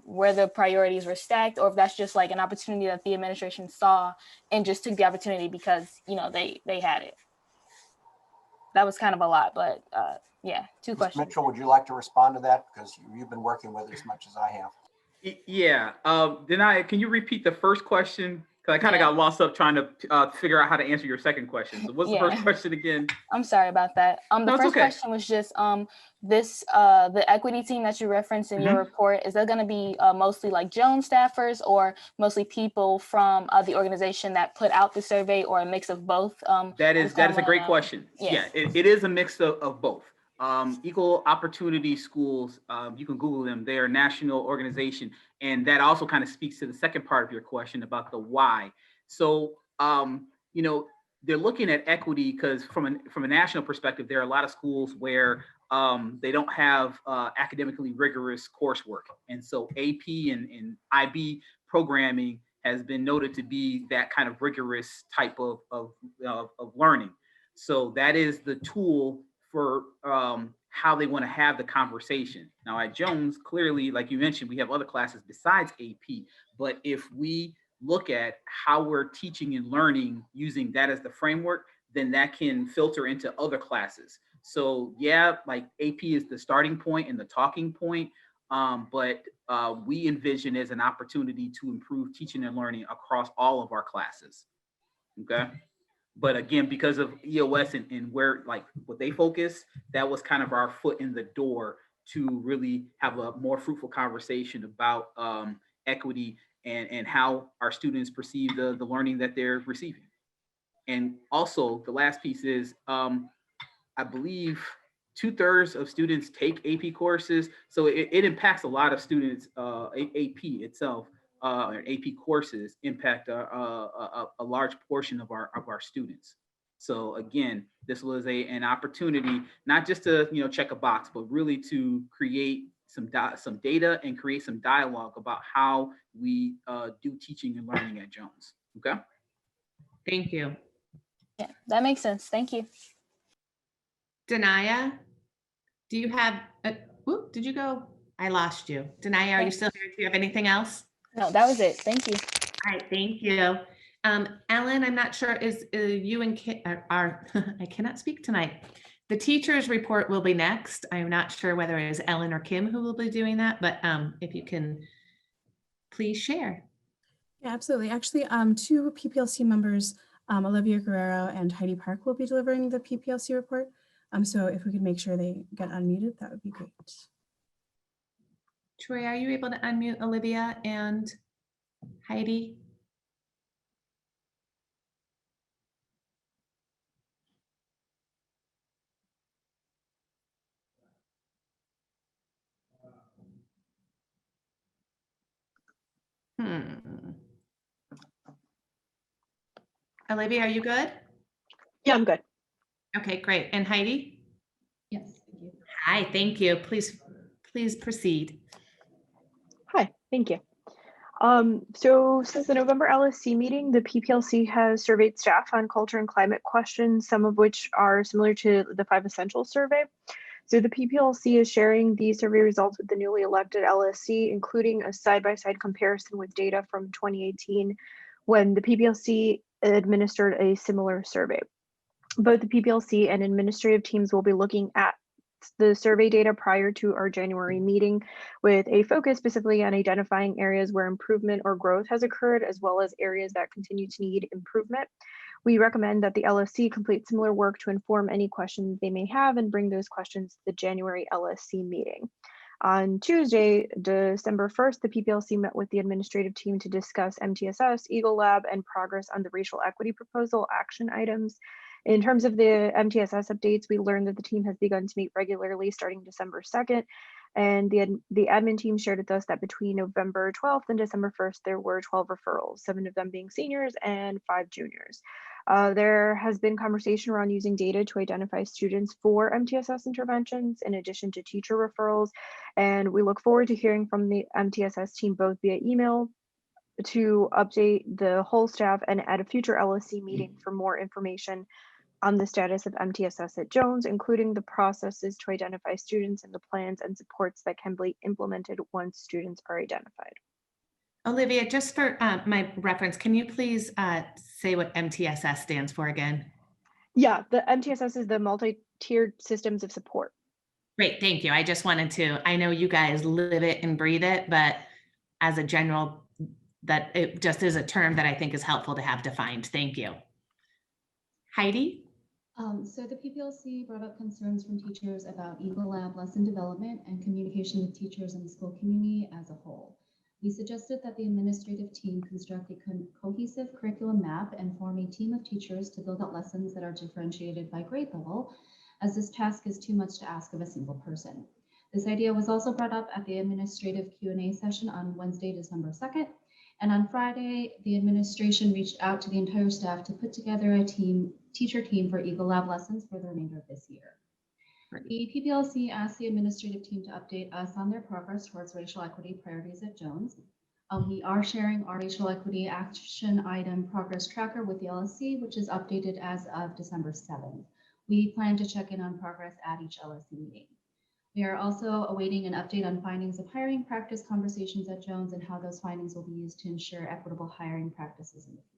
where the priorities were stacked, or if that's just like an opportunity that the administration saw and just took the opportunity because, they had it. that was kind of a lot, but yeah, two Ms. questions. Mitchell, would you like to respond to that? Because you've been working with it as much as I have. Yeah. Denai, can you repeat the first question? Because I kind of Yeah. got lost up trying to figure out how to answer your second question. So what's the Yeah. first question again? I'm sorry about that. The No, it's first okay. question was just the equity team that you referenced in your report, is that going to be mostly like Jones staffers or mostly people from the organization that put out the survey, or a mix of both? That is a great question. Yeah. It is a mix of both. Equal Opportunity Schools, you can Google them. They are a national organization. And that also kind of speaks to the second part of your question about the why. So, you know, they're looking at equity because from a national perspective, there are a lot of schools where they don't have academically rigorous coursework. And so AP and IB programming has been noted to be that kind of rigorous type of learning. So that is the tool for how they want to have the conversation. Now at Jones, clearly, like you mentioned, we have other classes besides AP, but if we look at how we're teaching and learning using that as the framework, then that can filter into other classes. So yeah, like AP is the starting point and the talking point, but we envision as an opportunity to improve teaching and learning across all of our classes, okay? But again, because of EOS and where like what they focus, that was kind of our foot in the door to really have a more fruitful conversation about equity and how our students perceive the learning that they're receiving. And also the last piece is, I believe 2/3 of students take AP courses. So it impacts a lot of students, AP itself. AP courses impact a large portion of our students. So again, this was an opportunity not just to check a box, but really to create some data and create some dialogue about how we do teaching and learning at Jones. Okay. Thank you. Yeah, that makes sense. Thank you. Denaya, do you have, whoop, did you go? I lost you. Denaya, are you still here? Do you have anything else? No, that was it. Thank you. All right, thank you. Ellen, I'm not sure, is you and Kit are, I cannot speak tonight. The teacher's report will be next. I'm not sure whether it is Ellen or Kim who will be doing that, but if you can please share. Yeah, absolutely. Actually, two PPLC members, Olivia Guerrero and Heidi Park, will be delivering the PPLC report. So if we could make sure they get unmuted, that would be great. Troy, are you able to unmute Olivia and Heidi? Olivia, are you good? Yeah, I'm good. Okay, great. And Heidi? Yes, thank you. Hi, thank you. Please proceed. Hi, thank you. So since the November LSC meeting, the PPLC has surveyed staff on culture and climate questions, some of which are similar to the 5 Essentials survey. So the PPLC is sharing the survey results with the newly elected LSC, including a side-by-side comparison with data from 2018, when the PPLC administered a similar survey. Both the PPLC and administrative teams will be looking at the survey data prior to our January meeting, with a focus specifically on identifying areas where improvement or growth has occurred, as well as areas that continue to need improvement. We recommend that the LSC complete similar work to inform any questions they may have and bring those questions to the January LSC meeting. On Tuesday, December 1st, the PPLC met with the administrative team to discuss MTSS, Eagle Lab, and progress on the racial equity proposal action items. In terms of the MTSS updates, we learned that the team has begun to meet regularly starting December 2nd. And the admin team shared with us that between November 12th and December 1st, there were 12 referrals, 7 of them being seniors and 5 juniors. There has been conversation around using data to identify students for MTSS interventions in addition to teacher referrals. And we look forward to hearing from the MTSS team both via email to update the whole staff and at a future LSC meeting for more information on the status of MTSS at Jones, including the processes to identify students and the plans and supports that can be implemented once students are identified. Olivia, just for my reference, can you please say what MTSS stands for again? Yeah, the MTSS is the multi-tiered systems of support. Great, thank you. I just wanted to, I know you guys live it and breathe it, but as a general, that it just is a term that I think is helpful to have defined. Thank you. Heidi? So the PPLC brought up concerns from teachers about Eagle Lab lesson development and communication with teachers and the school community as a whole. We suggested that the administrative team construct a cohesive curriculum map and form a team of teachers to build out lessons that are differentiated by grade level, as this task is too much to ask of a single person. This idea was also brought up at the administrative Q&A session on Wednesday, December 2nd. And on Friday, the administration reached out to the entire staff to put together a teacher team for Eagle Lab lessons for the remainder of this year. The PPLC asked the administrative team to update us on their progress towards racial equity priorities at Jones. We are sharing our racial equity action item progress tracker with the LSC, which is updated as of December 7th. We plan to check in on progress at each LSC meeting. We are also awaiting an update on findings of hiring practice conversations at Jones and how those findings will be used to ensure equitable hiring practices in the future.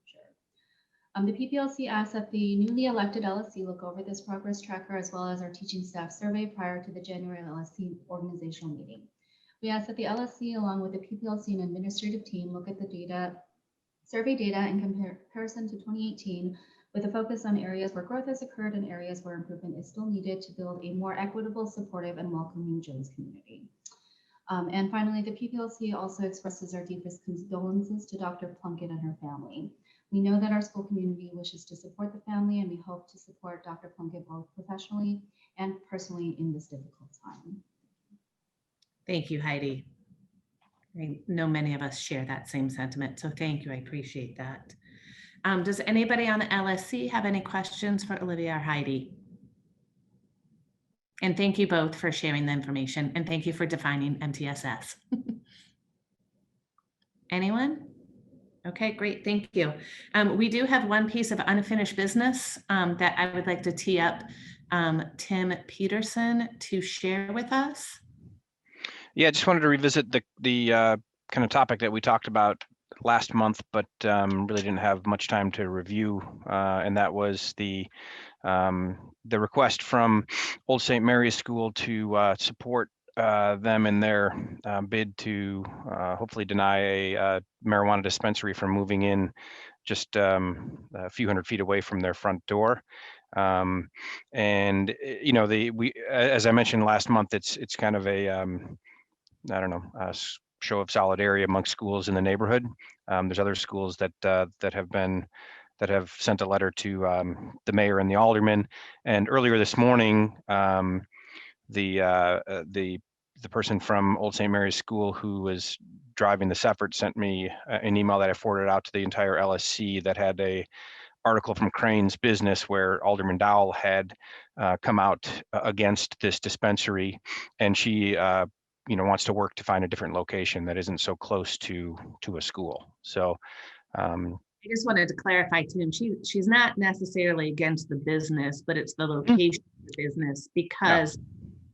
The PPLC asked that the newly elected LSC look over this progress tracker as well as our teaching staff survey prior to the January LSC organizational meeting. We asked that the LSC, along with the PPLC and administrative team, look at the data, survey data in comparison to 2018, with a focus on areas where growth has occurred and areas where improvement is still needed to build a more equitable, supportive, and welcoming Jones community. And finally, the PPLC also expresses our deepest condolences to Dr. Plunkett and her family. We know that our school community wishes to support the family, and we hope to support Dr. Plunkett both professionally and personally in this difficult time. Thank you, Heidi. I know many of us share that same sentiment, so thank you. I appreciate that. Does anybody on the LSC have any questions for Olivia or Heidi? And thank you both for sharing the information, and thank you for defining MTSS. Anyone? Okay, great, thank you. We do have one piece of unfinished business that I would like to tee up Tim Peterson to share with us. Yeah, I just wanted to revisit the kind of topic that we talked about last month, but really didn't have much time to review, and that was the request from Old St. Mary's School to support them in their bid to hopefully deny a marijuana dispensary from moving in just a few hundred feet away from their front door. And you know, as I mentioned last month, it's kind of a I don't know, show of solidarity amongst schools in the neighborhood. There's other schools that have sent a letter to the mayor and the alderman. And earlier this morning, the person from Old St. Mary's School who was driving this effort sent me an email that I forwarded out to the entire LSC that had a article from Crane's Business where Alderman Dowell had come out against this dispensary, and she wants to work to find a different location that isn't so close to a school. So I just wanted to clarify, Tim, she's not necessarily against the business, but it's the location of the business, because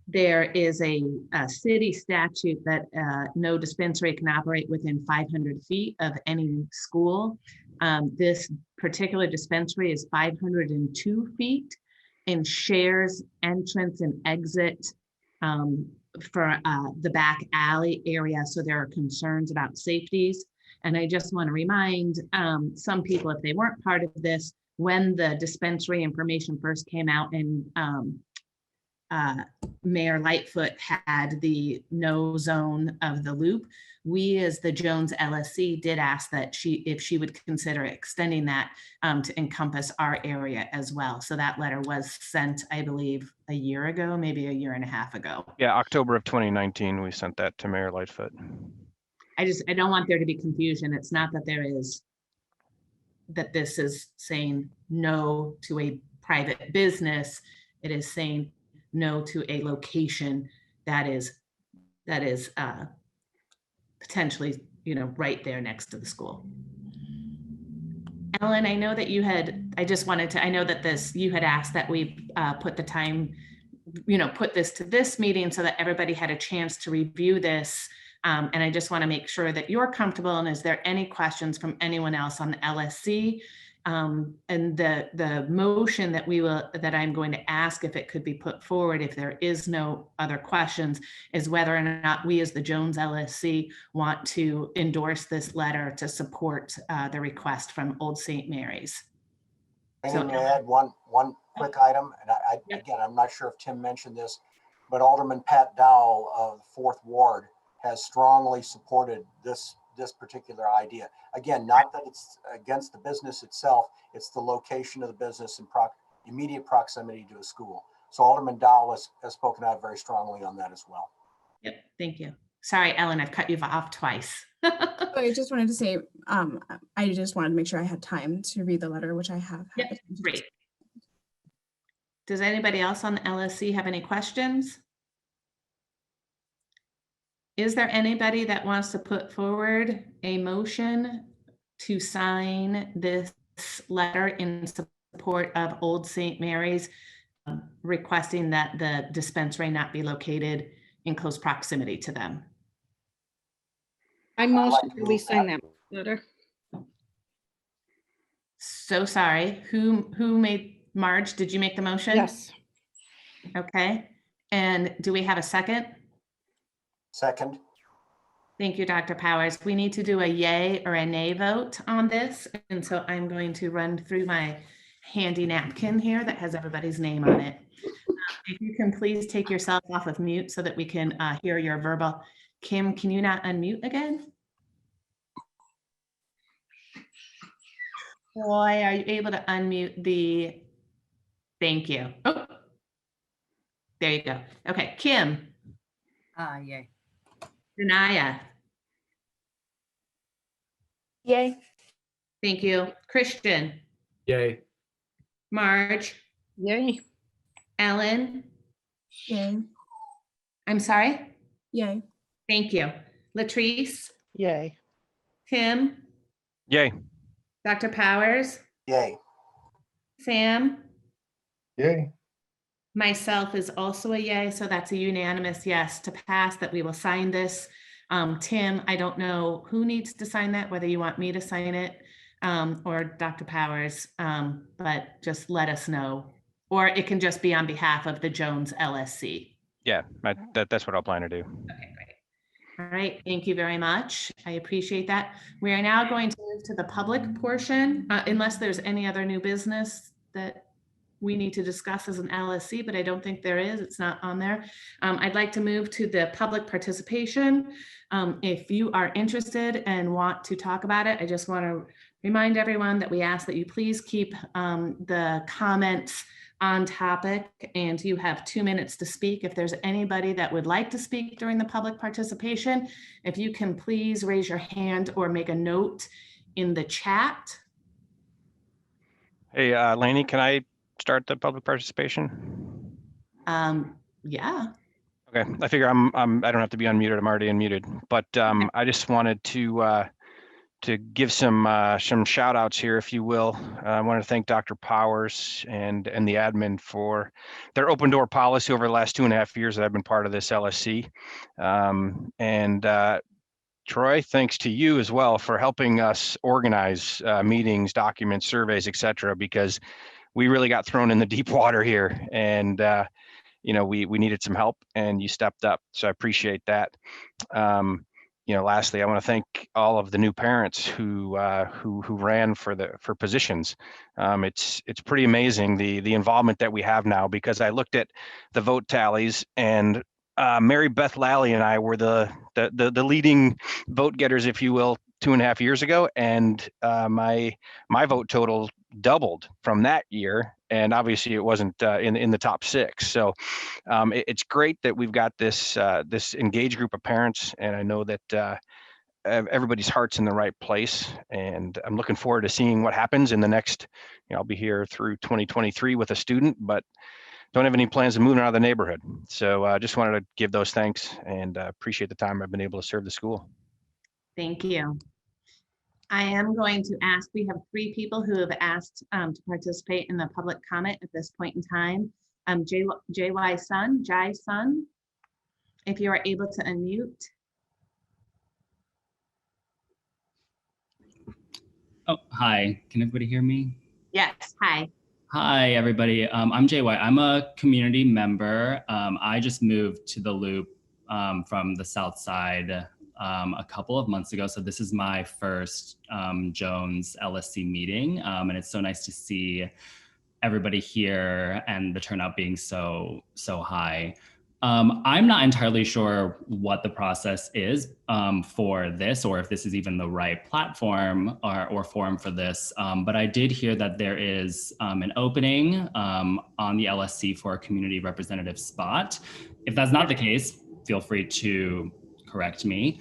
there is a city statute that no dispensary can operate within 500 feet of any school. This particular dispensary is 502 feet and shares entrance and exit for the back alley area. So there are concerns about safeties. And I just want to remind some people, if they weren't part of this, when the dispensary information first came out and Mayor Lightfoot had the no zone of the loop, we as the Jones LSC did ask that if she would consider extending that to encompass our area as well. So that letter was sent, I believe, a year ago, maybe a year and a half ago. yeah, October of 2019, we sent that to Mayor Lightfoot. I don't want there to be confusion. It's not that this is saying no to a private business. It is saying no to a location that is potentially, right there next to the school. Ellen, I know that you had, I know that you had asked that we put the time, put this to this meeting so that everybody had a chance to review this. And I just want to make sure that you're comfortable. And is there any questions from anyone else on the LSC? And the motion that I'm going to ask if it could be put forward, if there is no other questions, is whether or not we as the Jones LSC want to endorse this letter to support the request from Old St. Mary's. Amy, may I add one quick item? And again, I'm not sure if Tim mentioned this, but Alderman Pat Dowell of 4th Ward has strongly supported this particular idea. Again, not that it's against the business itself, it's the location of the business and immediate proximity to a school. So Alderman Dowell has spoken out very strongly on that as well. Yep, thank you. Sorry, Ellen, I've cut you off twice. I just wanted to say, I just wanted to make sure I had time to read the letter, which I have. Yep, great. Does anybody else on the LSC have any questions? Is there anybody that wants to put forward a motion to sign this letter in support of Old St. Mary's, requesting that the dispensary not be located in close proximity to them? I motion that we sign that letter. So sorry, who made, Marge, did you make the motion? Yes. Okay, and do we have a second? Second. Thank you, Dr. Powers. We need to do a yay or a nay vote on this. And so I'm going to run through my handy napkin here that has everybody's name on it. If you can please take yourself off of mute so that we can hear your verbal. Kim, can you not unmute again? Boy, are you able to unmute the, thank you. Oh, there you go. Okay, Kim. Yay. Denaya. Yay. Thank you. Christian. Yay. Marge. Yay. Ellen. Yay. I'm sorry? Yay. Thank you. Latrice. Yay. Tim. Yay. Dr. Powers. Yay. Sam. Yay. Myself is also a yay, so that's a unanimous yes to pass that we will sign this. Tim, I don't know who needs to sign that, whether you want me to sign it or Dr. Powers, but just let us know. Or it can just be on behalf of the Jones LSC. Yeah, that's what I'll plan to do. Okay, great. All right, thank you very much. I appreciate that. We are now going to move to the public portion, unless there's any other new business that we need to discuss as an LSC, but I don't think there is. It's not on there. I'd like to move to the public participation. If you are interested and want to talk about it, I just want to remind everyone that we ask that you please keep the comments on topic, and you have 2 minutes to speak. If there's anybody that would like to speak during the public participation, if you can please raise your hand or make a note in the chat. Hey, Lainey, can I start the public participation? Yeah. Okay, I figure I don't have to be unmuted. I'm already unmuted, but I just wanted to give some shout outs here, if you will. I want to thank Dr. Powers and the admin for their open door policy over the last 2.5 years that I've been part of this LSC. Troy, thanks to you as well for helping us organize meetings, documents, surveys, etc., because we really got thrown in the deep water here, and we needed some help, and you stepped up. So I appreciate that. Lastly, I want to thank all of the new parents who ran for positions. It's pretty amazing the involvement that we have now, because I looked at the vote tallies, and Mary Beth Lally and I were the leading vote getters, if you will, 2.5 years ago, and my vote total doubled from that year, and obviously it wasn't in the top 6. So it's great that we've got this engaged group of parents, and I know that everybody's heart's in the right place, and I'm looking forward to seeing what happens in the next. I'll be here through 2023 with a student, but don't have any plans of moving out of the neighborhood. So I just wanted to give those thanks and appreciate the time I've been able to serve the school. Thank you. I am going to ask, we have 3 people who have asked to participate in the public comment at this point in time. JY Sun, Jai Sun, if you are able to unmute. Oh, hi. Can everybody hear me? Yes, hi. Hi, everybody. I'm JY. I'm a community member. I just moved to the Loop from the South Side a couple of months ago. So this is my first Jones LSC meeting. And it's so nice to see everybody here and the turnout being so high. I'm not entirely sure what the process is for this, or if this is even the right platform or forum for this. But I did hear that there is an opening on the LSC for a community representative spot. If that's not the case, feel free to correct me.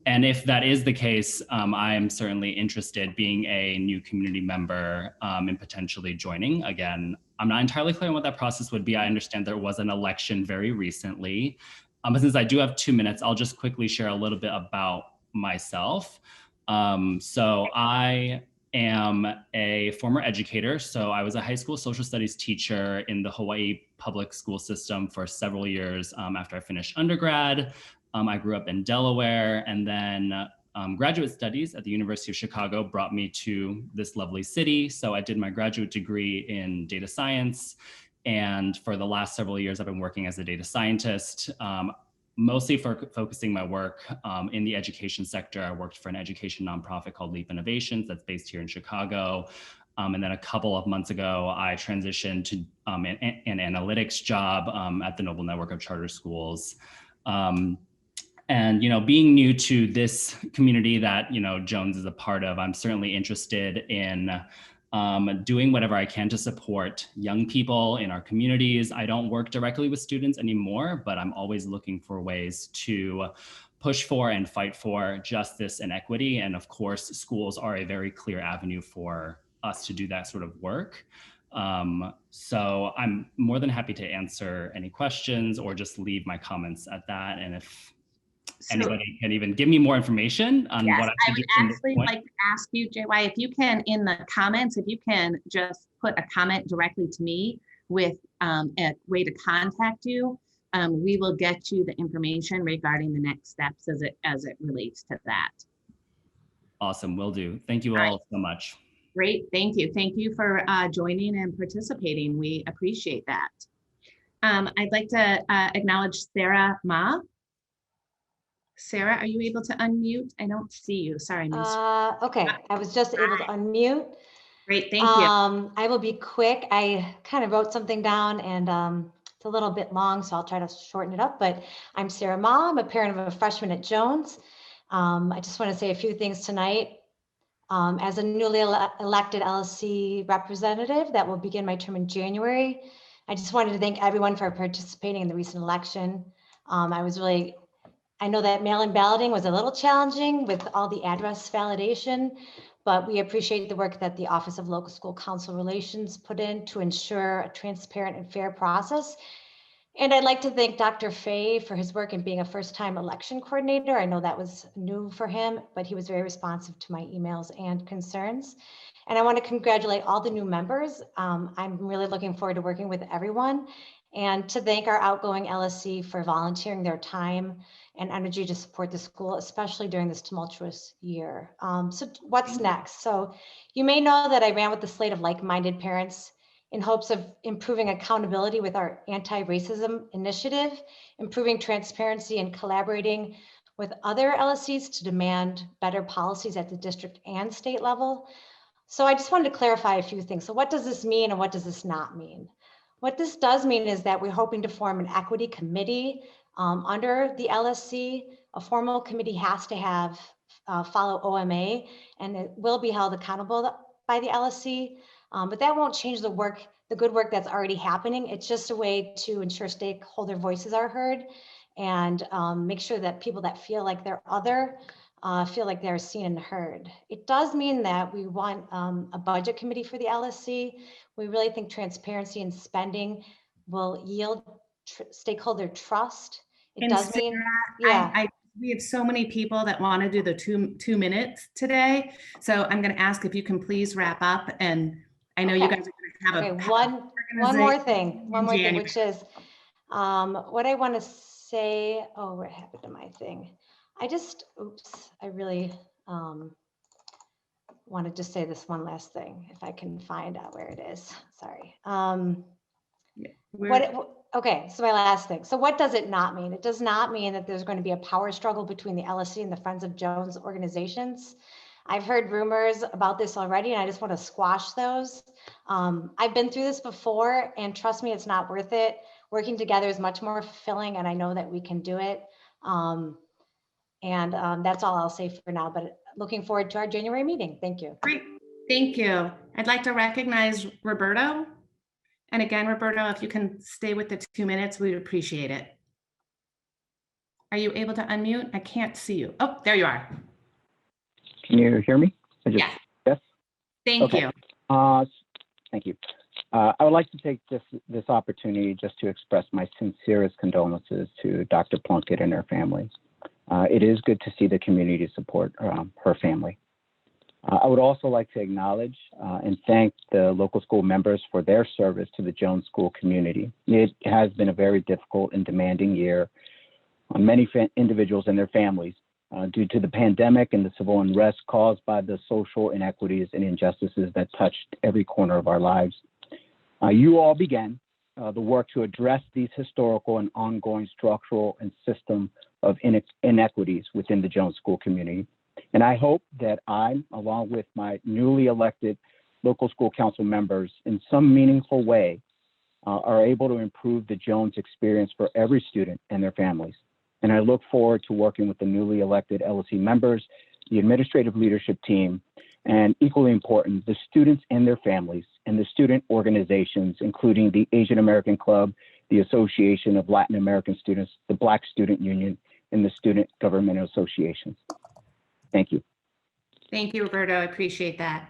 And if that is the case, I am certainly interested, being a new community member, in potentially joining. Again, I'm not entirely clear on what that process would be. I understand there was an election very recently. But since I do have 2 minutes, I'll just quickly share a little bit about myself. So I am a former educator. So I was a high school social studies teacher in the Hawaii public school system for several years after I finished undergrad. I grew up in Delaware, and then graduate studies at the University of Chicago brought me to this lovely city. So I did my graduate degree in data science. And for the last several years, I've been working as a data scientist, mostly for focusing my work in the education sector. I worked for an education nonprofit called Leap Innovations that's based here in Chicago. And then a couple of months ago, I transitioned to an analytics job at the Noble Network of Charter Schools. And, being new to this community that, Jones is a part of, I'm certainly interested in doing whatever I can to support young people in our communities. I don't work directly with students anymore, but I'm always looking for ways to push for and fight for justice and equity. And of course, schools are a very clear avenue for us to do that sort of work. So I'm more than happy to answer any questions or just leave my comments at that. And if anybody can even give me more information on what I should do from this Actually point. like to ask you, JY, if you can, in the comments, if you can just put a comment directly to me with a way to contact you, we will get you the information regarding the next steps as it relates to that. Awesome, will do. Thank you all so much. Great, thank you. Thank you for joining and participating. We appreciate that. I'd like to acknowledge Sarah Ma. Sarah, are you able to unmute? I don't see you. Sorry, Miss. Okay, I was just able to unmute. Great, thank you. I will be quick. I kind of wrote something down and it's a little bit long, so I'll try to shorten it up. But I'm Sarah Ma. I'm a parent of a freshman at Jones. I just want to say a few things tonight. As a newly elected LSC representative that will begin my term in January, I just wanted to thank everyone for participating in the recent election. I know that mail-in balloting was a little challenging with all the address validation, but we appreciate the work that the Office of Local School Council Relations put in to ensure a transparent and fair process. And I'd like to thank Dr. Fay for his work in being a first-time election coordinator. I know that was new for him, but he was very responsive to my emails and concerns. And I want to congratulate all the new members. I'm really looking forward to working with everyone, and to thank our outgoing LSC for volunteering their time and energy to support the school, especially during this tumultuous year. So what's next? So you may know that I ran with the slate of like-minded parents in hopes of improving accountability with our anti-racism initiative, improving transparency, and collaborating with other LSCs to demand better policies at the district and state level. So I just wanted to clarify a few things. So what does this mean and what does this not mean? What this does mean is that we're hoping to form an equity committee under the LSC. A formal committee has to have follow OMA, and it will be held accountable by the LSC. But that won't change the good work that's already happening. It's just a way to ensure stakeholder voices are heard and make sure that people that feel like they're other feel like they're seen and heard. It does mean that we want a budget committee for the LSC. We really think transparency and spending will yield stakeholder trust. It does Sarah, mean, yeah. We have so many people that want to do the two minutes today. So I'm going to ask if you can please wrap up. And I know you guys are going to have one more thing, which is what I want to say. Oh, what happened to my thing? I really, want to just say this one last thing, if I can find out where it is. Sorry. Okay, so my last thing. So what does it not mean? It does not mean that there's going to be a power struggle between the LSC and the Friends of Jones organizations. I've heard rumors about this already, and I just want to squash those. I've been through this before, and trust me, it's not worth it. Working together is much more fulfilling, and I know that we can do it. That's all I'll say for now, but looking forward to our January meeting. Thank you. Great, thank you. I'd like to recognize Roberto. And again, Roberto, if you can stay with the 2 minutes, we'd appreciate it. Are you able to unmute? I can't see you. Oh, there you are. Can you hear me? Yes. Yes. Thank you. Thank you. I would like to take this opportunity just to express my sincerest condolences to Dr. Plunkett and her family. It is good to see the community support her family. I would also like to acknowledge and thank the local school members for their service to the Jones School community. It has been a very difficult and demanding year on many individuals and their families due to the pandemic and the civil unrest caused by the social inequities and injustices that touched every corner of our lives. You all began the work to address these historical and ongoing structural and system of inequities within the Jones School community. And I hope that I, along with my newly elected local school council members, in some meaningful way, are able to improve the Jones experience for every student and their families. And I look forward to working with the newly elected LSC members, the administrative leadership team, and equally important, the students and their families, and the student organizations, including the Asian American Club, the Association of Latin American Students, the Black Student Union, and the Student Government Associations. Thank you. Thank you, Roberto. I appreciate that.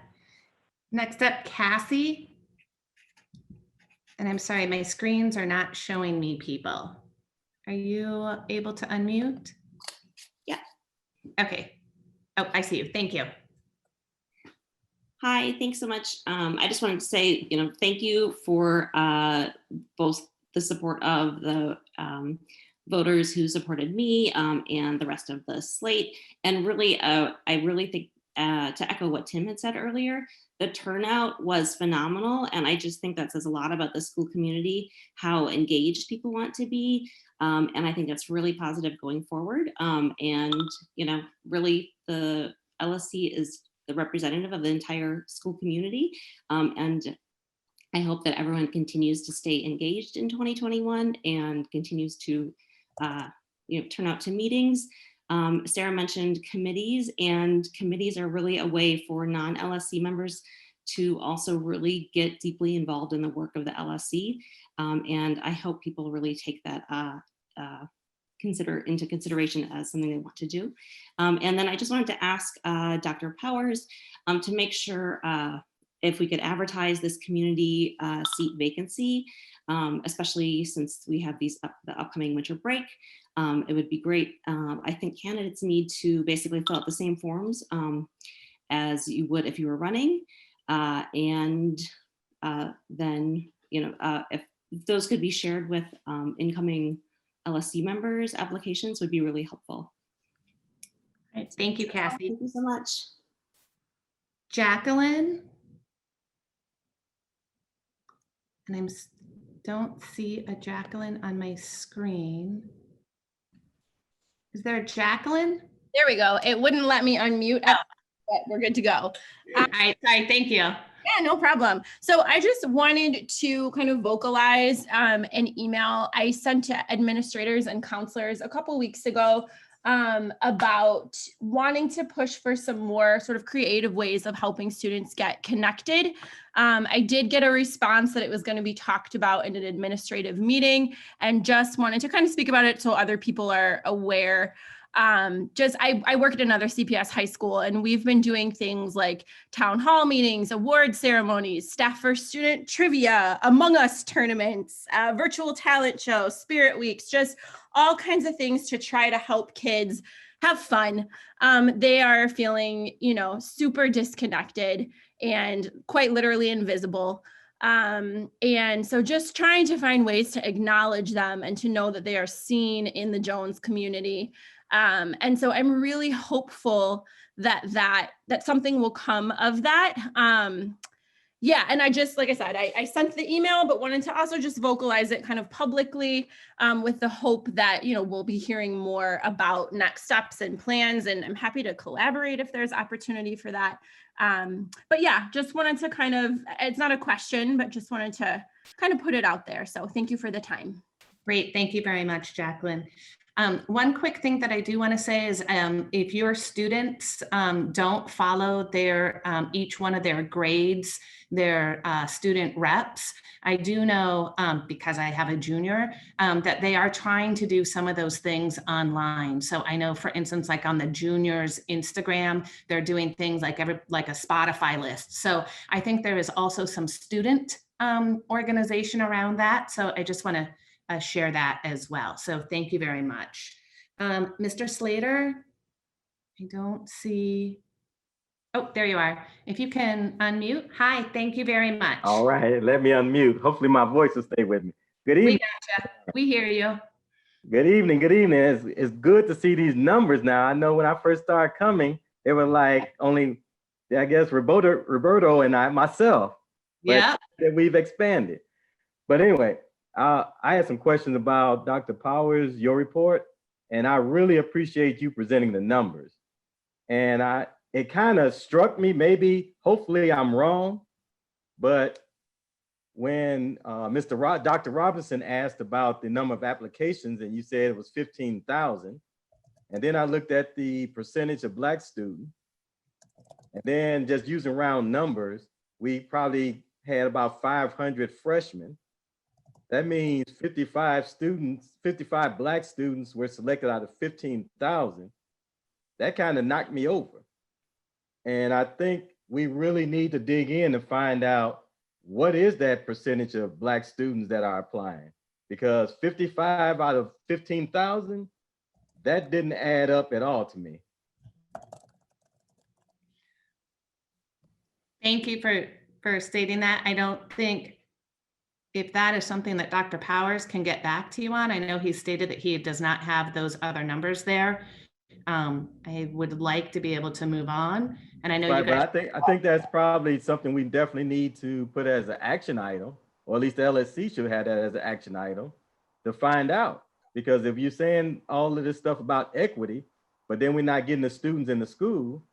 Next up, Cassie. And I'm sorry, my screens are not showing me people. Are you able to unmute? Yeah. Okay. Oh, I see you. Thank you. Hi, thanks so much. I just wanted to say, thank you for both the support of the voters who supported me and the rest of the slate. And really, I really think to echo what Tim had said earlier, the turnout was phenomenal. And I just think that says a lot about the school community, how engaged people want to be. And I think that's really positive going forward. Really the LSC is the representative of the entire school community. And I hope that everyone continues to stay engaged in 2021 and continues to turn out to meetings. Sarah mentioned committees, and committees are really a way for non-LSC members to also really get deeply involved in the work of the LSC. And I hope people really take that into consideration as something they want to do. And then I just wanted to ask Dr. Powers to make sure if we could advertise this community seat vacancy, especially since we have the upcoming winter break. It would be great. I think candidates need to basically fill out the same forms as you would if you were running. Then, if those could be shared with incoming LSC members, applications would be really helpful. All right, thank you, Cassie. Thank you so much. Jacqueline. And I don't see a Jacqueline on my screen. Is there a Jacqueline? There we go. It wouldn't let me unmute, but we're good to go. All right, sorry, thank you. Yeah, no problem. So I just wanted to kind of vocalize an email I sent to administrators and counselors a couple weeks ago about wanting to push for some more sort of creative ways of helping students get connected. I did get a response that it was going to be talked about in an administrative meeting, and just wanted to kind of speak about it so other people are aware. I work at another CPS high school, and we've been doing things like town hall meetings, award ceremonies, staff versus student trivia, Among Us tournaments, virtual talent show, spirit weeks, just all kinds of things to try to help kids have fun. They are feeling, super disconnected and quite literally invisible. And so just trying to find ways to acknowledge them and to know that they are seen in the Jones community. And so I'm really hopeful that something will come of that. Yeah, and I just, like I said, I sent the email, but wanted to also just vocalize it kind of publicly with the hope that, we'll be hearing more about next steps and plans, and I'm happy to collaborate if there's opportunity for that. But yeah, just wanted to kind of, it's not a question, but just wanted to kind of put it out there. So thank you for the time. Great, thank you very much, Jacqueline. One quick thing that I do want to say is if your students don't follow their each one of their grades, their student reps, I do know because I have a junior that they are trying to do some of those things online. So I know, for instance, like on the juniors Instagram, they're doing things like a Spotify list. So I think there is also some student organization around that. So I just want to share that as well. So thank you very much. Mr. Slater, I don't see, oh, there you are. If you can unmute. Hi, thank you very much. All right, let me unmute. Hopefully my voice will stay with me. Good evening. We gotcha. We hear you. Good evening, good evening. It's good to see these numbers now. I know when I first started coming, it was like only, I guess, Roberto and I, myself. Yeah. That we've expanded. But anyway, I had some questions about Dr. Powers, your report, and I really appreciate you presenting the numbers. And it kind of struck me, hopefully I'm wrong, but when Dr. Robinson asked about the number of applications and you said it was 15,000, and then I looked at the percentage of Black students, and then just using round numbers, we probably had about 500 freshmen. That means 55 Black students were selected out of 15,000. That kind of knocked me over. And I think we really need to dig in and find out what is that percentage of Black students that are applying? Because 55 out of 15,000, that didn't add up at all to me. Thank you for stating that. I don't think if that is something that Dr. Powers can get back to you on. I know he stated that he does not have those other numbers there. I would like to be able to move on. And I know you guys. But I think that's probably something we definitely need to put as an action item, or at least the LSC should have that as an action item to find out. Because if you're saying all of this stuff about equity, but then we're not getting the students in the school.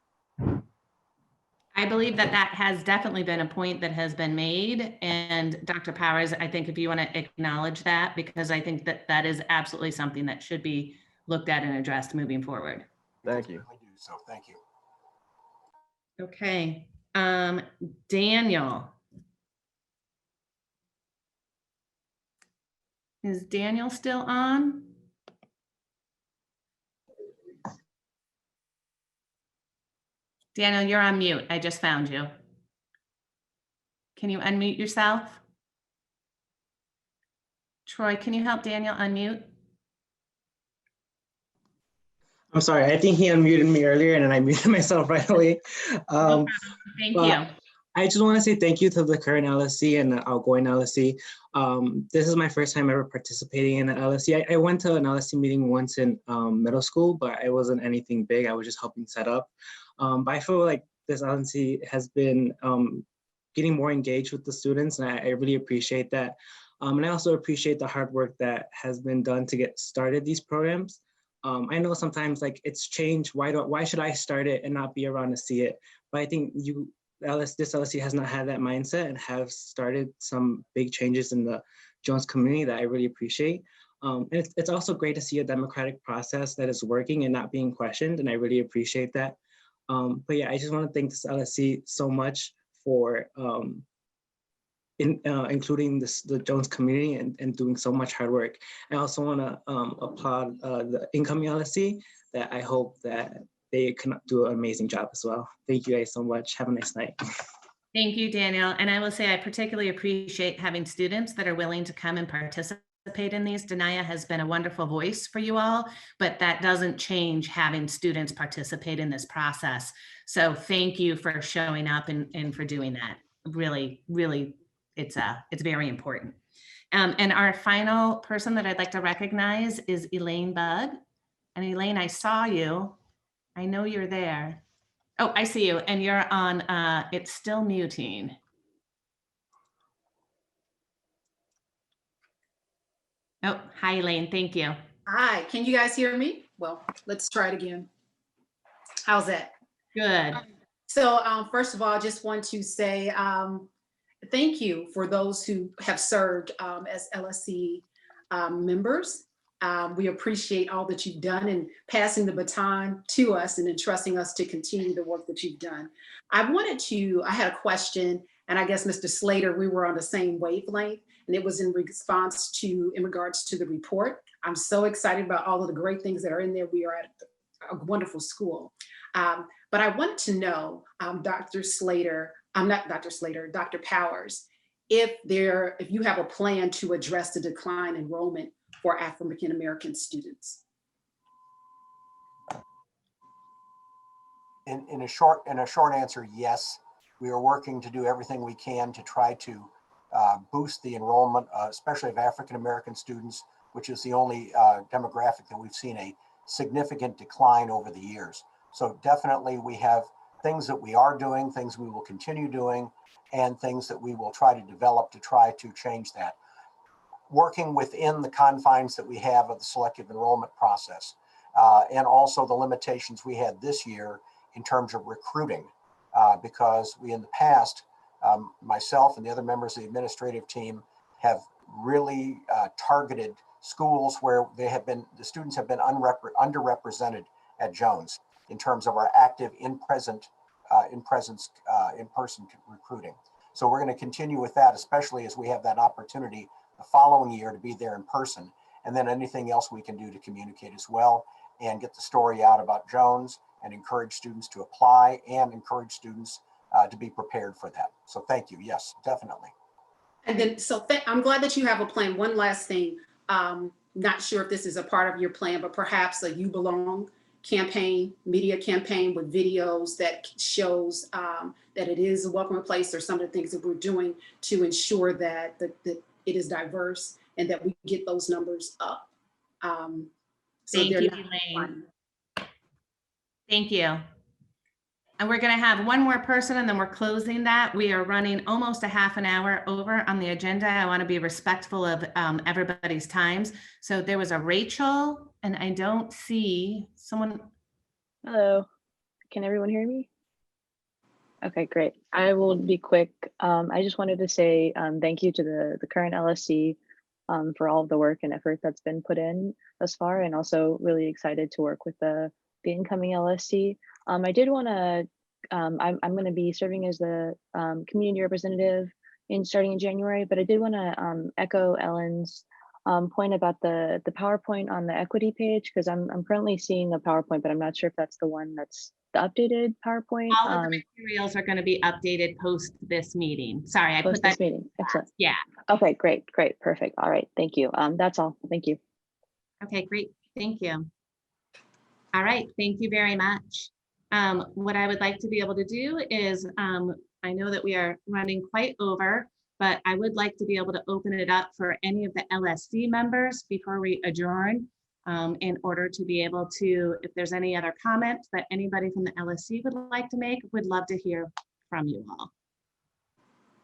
I believe that has definitely been a point that has been made. And Dr. Powers, I think if you want to acknowledge that, because I think that is absolutely something that should be looked at and addressed moving forward. Thank you. I do so. Thank you. Okay. Daniel. Is Daniel still on? Daniel, you're on mute. I just found you. Can you unmute yourself? Troy, can you help Daniel unmute? I'm sorry, I think he unmuted me earlier and then I muted myself right away. Thank you. I just want to say thank you to the current LSC and the outgoing LSC. This is my first time ever participating in an LSC. I went to an LSC meeting once in middle school, but it wasn't anything big. I was just helping set up. But I feel like this LSC has been getting more engaged with the students, and I really appreciate that. And I also appreciate the hard work that has been done to get started these programs. I know sometimes like it's changed. Why should I start it and not be around to see it? But I think this LSC has not had that mindset and have started some big changes in the Jones community that I really appreciate. And it's also great to see a democratic process that is working and not being questioned, and I really appreciate that. But yeah, I just want to thank this LSC so much for including the Jones community and doing so much hard work. I also want to applaud the incoming LSC that I hope that they can do an amazing job as well. Thank you guys so much. Have a nice night. Thank you, Daniel. And I will say I particularly appreciate having students that are willing to come and participate in these. Denia has been a wonderful voice for you all, but that doesn't change having students participate in this process. So thank you for showing up and for doing that. Really, really it's very important. And our final person that I'd like to recognize is Elaine Bug. And Elaine, I saw you. I know you're there. Oh, I see you. And you're on, it's still muting. Oh, hi, Elaine. Thank you. Hi, can you guys hear me? Well, let's try it again. How's that? Good. So first of all, I just want to say thank you for those who have served as LSC members. We appreciate all that you've done in passing the baton to us and entrusting us to continue the work that you've done. I had a question, and I guess Mr. Slater, we were on the same wavelength, and it was in regards to the report. I'm so excited about all of the great things that are in there. We are at a wonderful school. But I wanted to know, Dr. Powers, if you have a plan to address the decline in enrollment for African American students. In a short answer, yes. We are working to do everything we can to try to boost the enrollment, especially of African American students, which is the only demographic that we've seen a significant decline over the years. So definitely we have things that we are doing, things we will continue doing, and things that we will try to develop to try to change that. Working within the confines that we have of the selective enrollment process, and also the limitations we had this year in terms of recruiting, because we in the past, myself and the other members of the administrative team have really targeted schools where the students have been underrepresented at Jones in terms of our active in-person recruiting. So we're going to continue with that, especially as we have that opportunity the following year to be there in person, and then anything else we can do to communicate as well and get the story out about Jones and encourage students to apply and encourage students to be prepared for that. So thank you. Yes, definitely. And then, I'm glad that you have a plan. One last thing, not sure if this is a part of your plan, but perhaps a You Belong campaign, media campaign with videos that shows that it is a welcoming place, or some of the things that we're doing to ensure that it is diverse and that we get those numbers up. Thank you, Elaine. Thank you. And we're going to have one more person and then we're closing that. We are running almost a half an hour over on the agenda. I want to be respectful of everybody's times. So there was a Rachel, and I don't see someone. Hello, can everyone hear me? Okay, great. I will be quick. I just wanted to say thank you to the current LSC for all of the work and effort that's been put in thus far, and also really excited to work with the incoming LSC. I did want to, I'm going to be serving as the community representative starting in January, but I did want to echo Ellen's point about the PowerPoint on the equity page, because I'm currently seeing the PowerPoint, but I'm not sure if that's the one that's the updated PowerPoint. All of the materials are going to be updated post this meeting. Sorry, I put that. This meeting. Excellent. Yeah. Okay, great, perfect. All right, thank you. That's all. Thank you. Okay, great. Thank you. All right, thank you very much. What I would like to be able to do is, I know that we are running quite over, but I would like to be able to open it up for any of the LSC members before we adjourn, in order to be able to, if there's any other comments that anybody from the LSC would like to make, would love to hear from you all.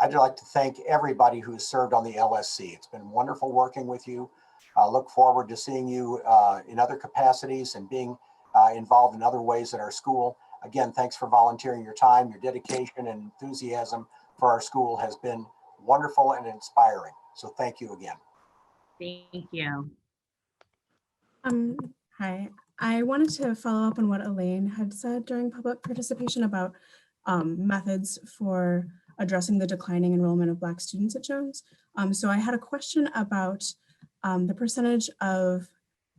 I'd like to thank everybody who has served on the LSC. It's been wonderful working with you. I look forward to seeing you in other capacities and being involved in other ways at our school. Again, thanks for volunteering your time. Your dedication and enthusiasm for our school has been wonderful and inspiring. So thank you again. Thank you. Hi, I wanted to follow up on what Elaine had said during public participation about methods for addressing the declining enrollment of Black students at Jones. So I had a question about the percentage of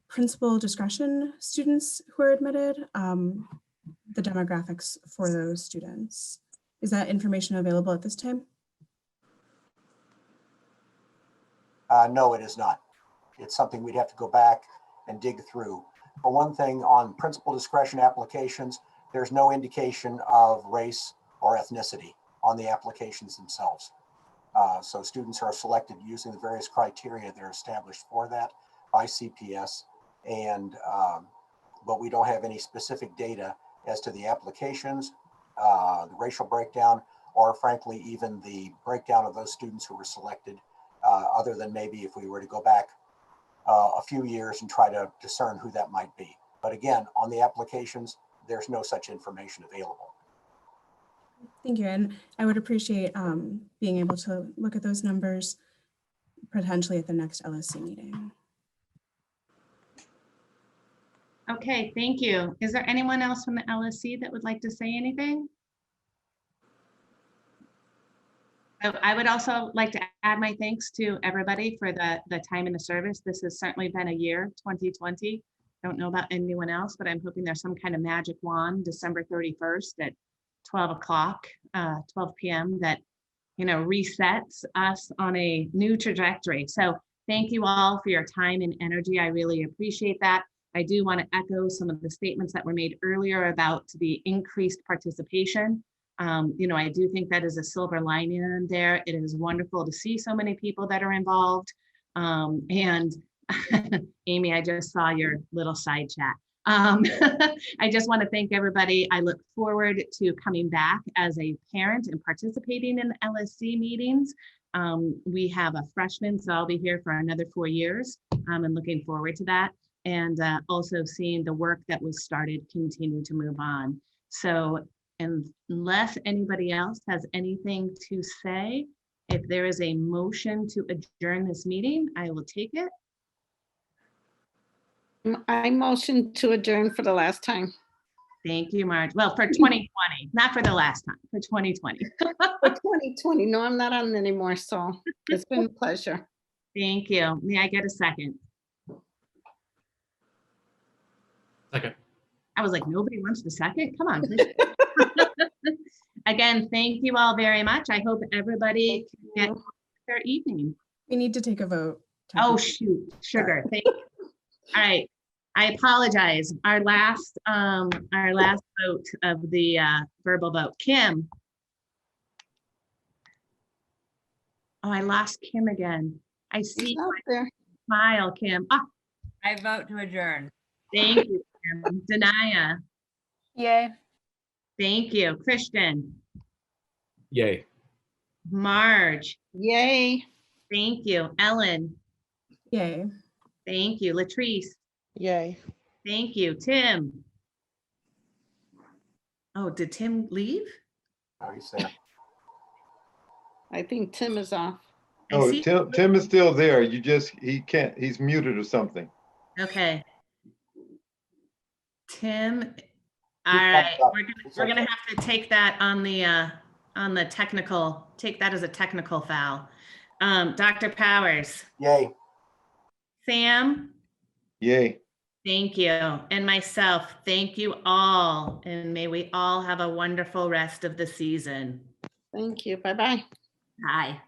principal discretion students who are admitted, the demographics for those students. Is that information available at this time? No, it is not. It's something we'd have to go back and dig through. For one thing, on principal discretion applications, there's no indication of race or ethnicity on the applications themselves. So students are selected using the various criteria that are established for that by CPS. And, but we don't have any specific data as to the applications, the racial breakdown, or frankly, even the breakdown of those students who were selected, other than maybe if we were to go back a few years and try to discern who that might be. But again, on the applications, there's no such information available. Thank you. And I would appreciate being able to look at those numbers potentially at the next LSC meeting. Okay, thank you. Is there anyone else from the LSC that would like to say anything? I would also like to add my thanks to everybody for the time in the service. This has certainly been a year, 2020. Don't know about anyone else, but I'm hoping there's some kind of magic wand, December 31st at 12 o'clock, 12 p.m. that, you know, resets us on a new trajectory. So thank you all for your time and energy. I really appreciate that. I do want to echo some of the statements that were made earlier about the increased participation. You know, I do think that is a silver lining in there. It is wonderful to see so many people that are involved. And Amy, I just saw your little side chat. I just want to thank everybody. I look forward to coming back as a parent and participating in the LSC meetings. We have a freshman, so I'll be here for another 4 years. I'm looking forward to that. And also seeing the work that was started continue to move on. So unless anybody else has anything to say, if there is a motion to adjourn this meeting, I will take it. I motion to adjourn for the last time. Thank you, Marge. Well, for 2020, not for the last time, for 2020. For 2020, no, I'm not on anymore, so it's been a pleasure. Thank you. May I get a second? Second. I was like, nobody wants the second? Come on, please. Again, thank you all very much. I hope everybody can get their evening. We need to take a vote. Oh, shoot, sugar. Thank you. All right. I apologize. Our last vote of the verbal vote. Kim. Oh, I lost Kim again. I see your smile, Kim. Ah, I vote to adjourn. thank you, Kim. Danaya. Yay. Thank you. Christian. Yay. Marge. Yay. Thank you. Ellen. Yay. Thank you. Latrice. Yay. Thank you. Tim. Oh, did Tim leave? How you say? I think Tim is off. Oh, Tim is still there. He can't, he's muted or something. Okay. Tim, all right, we're gonna have to take that on the technical, take that as a technical foul. Dr. Powers. Yay. Sam. Yay. Thank you. And myself, thank you all. And may we all have a wonderful rest of the season. Thank you. Bye-bye. Bye.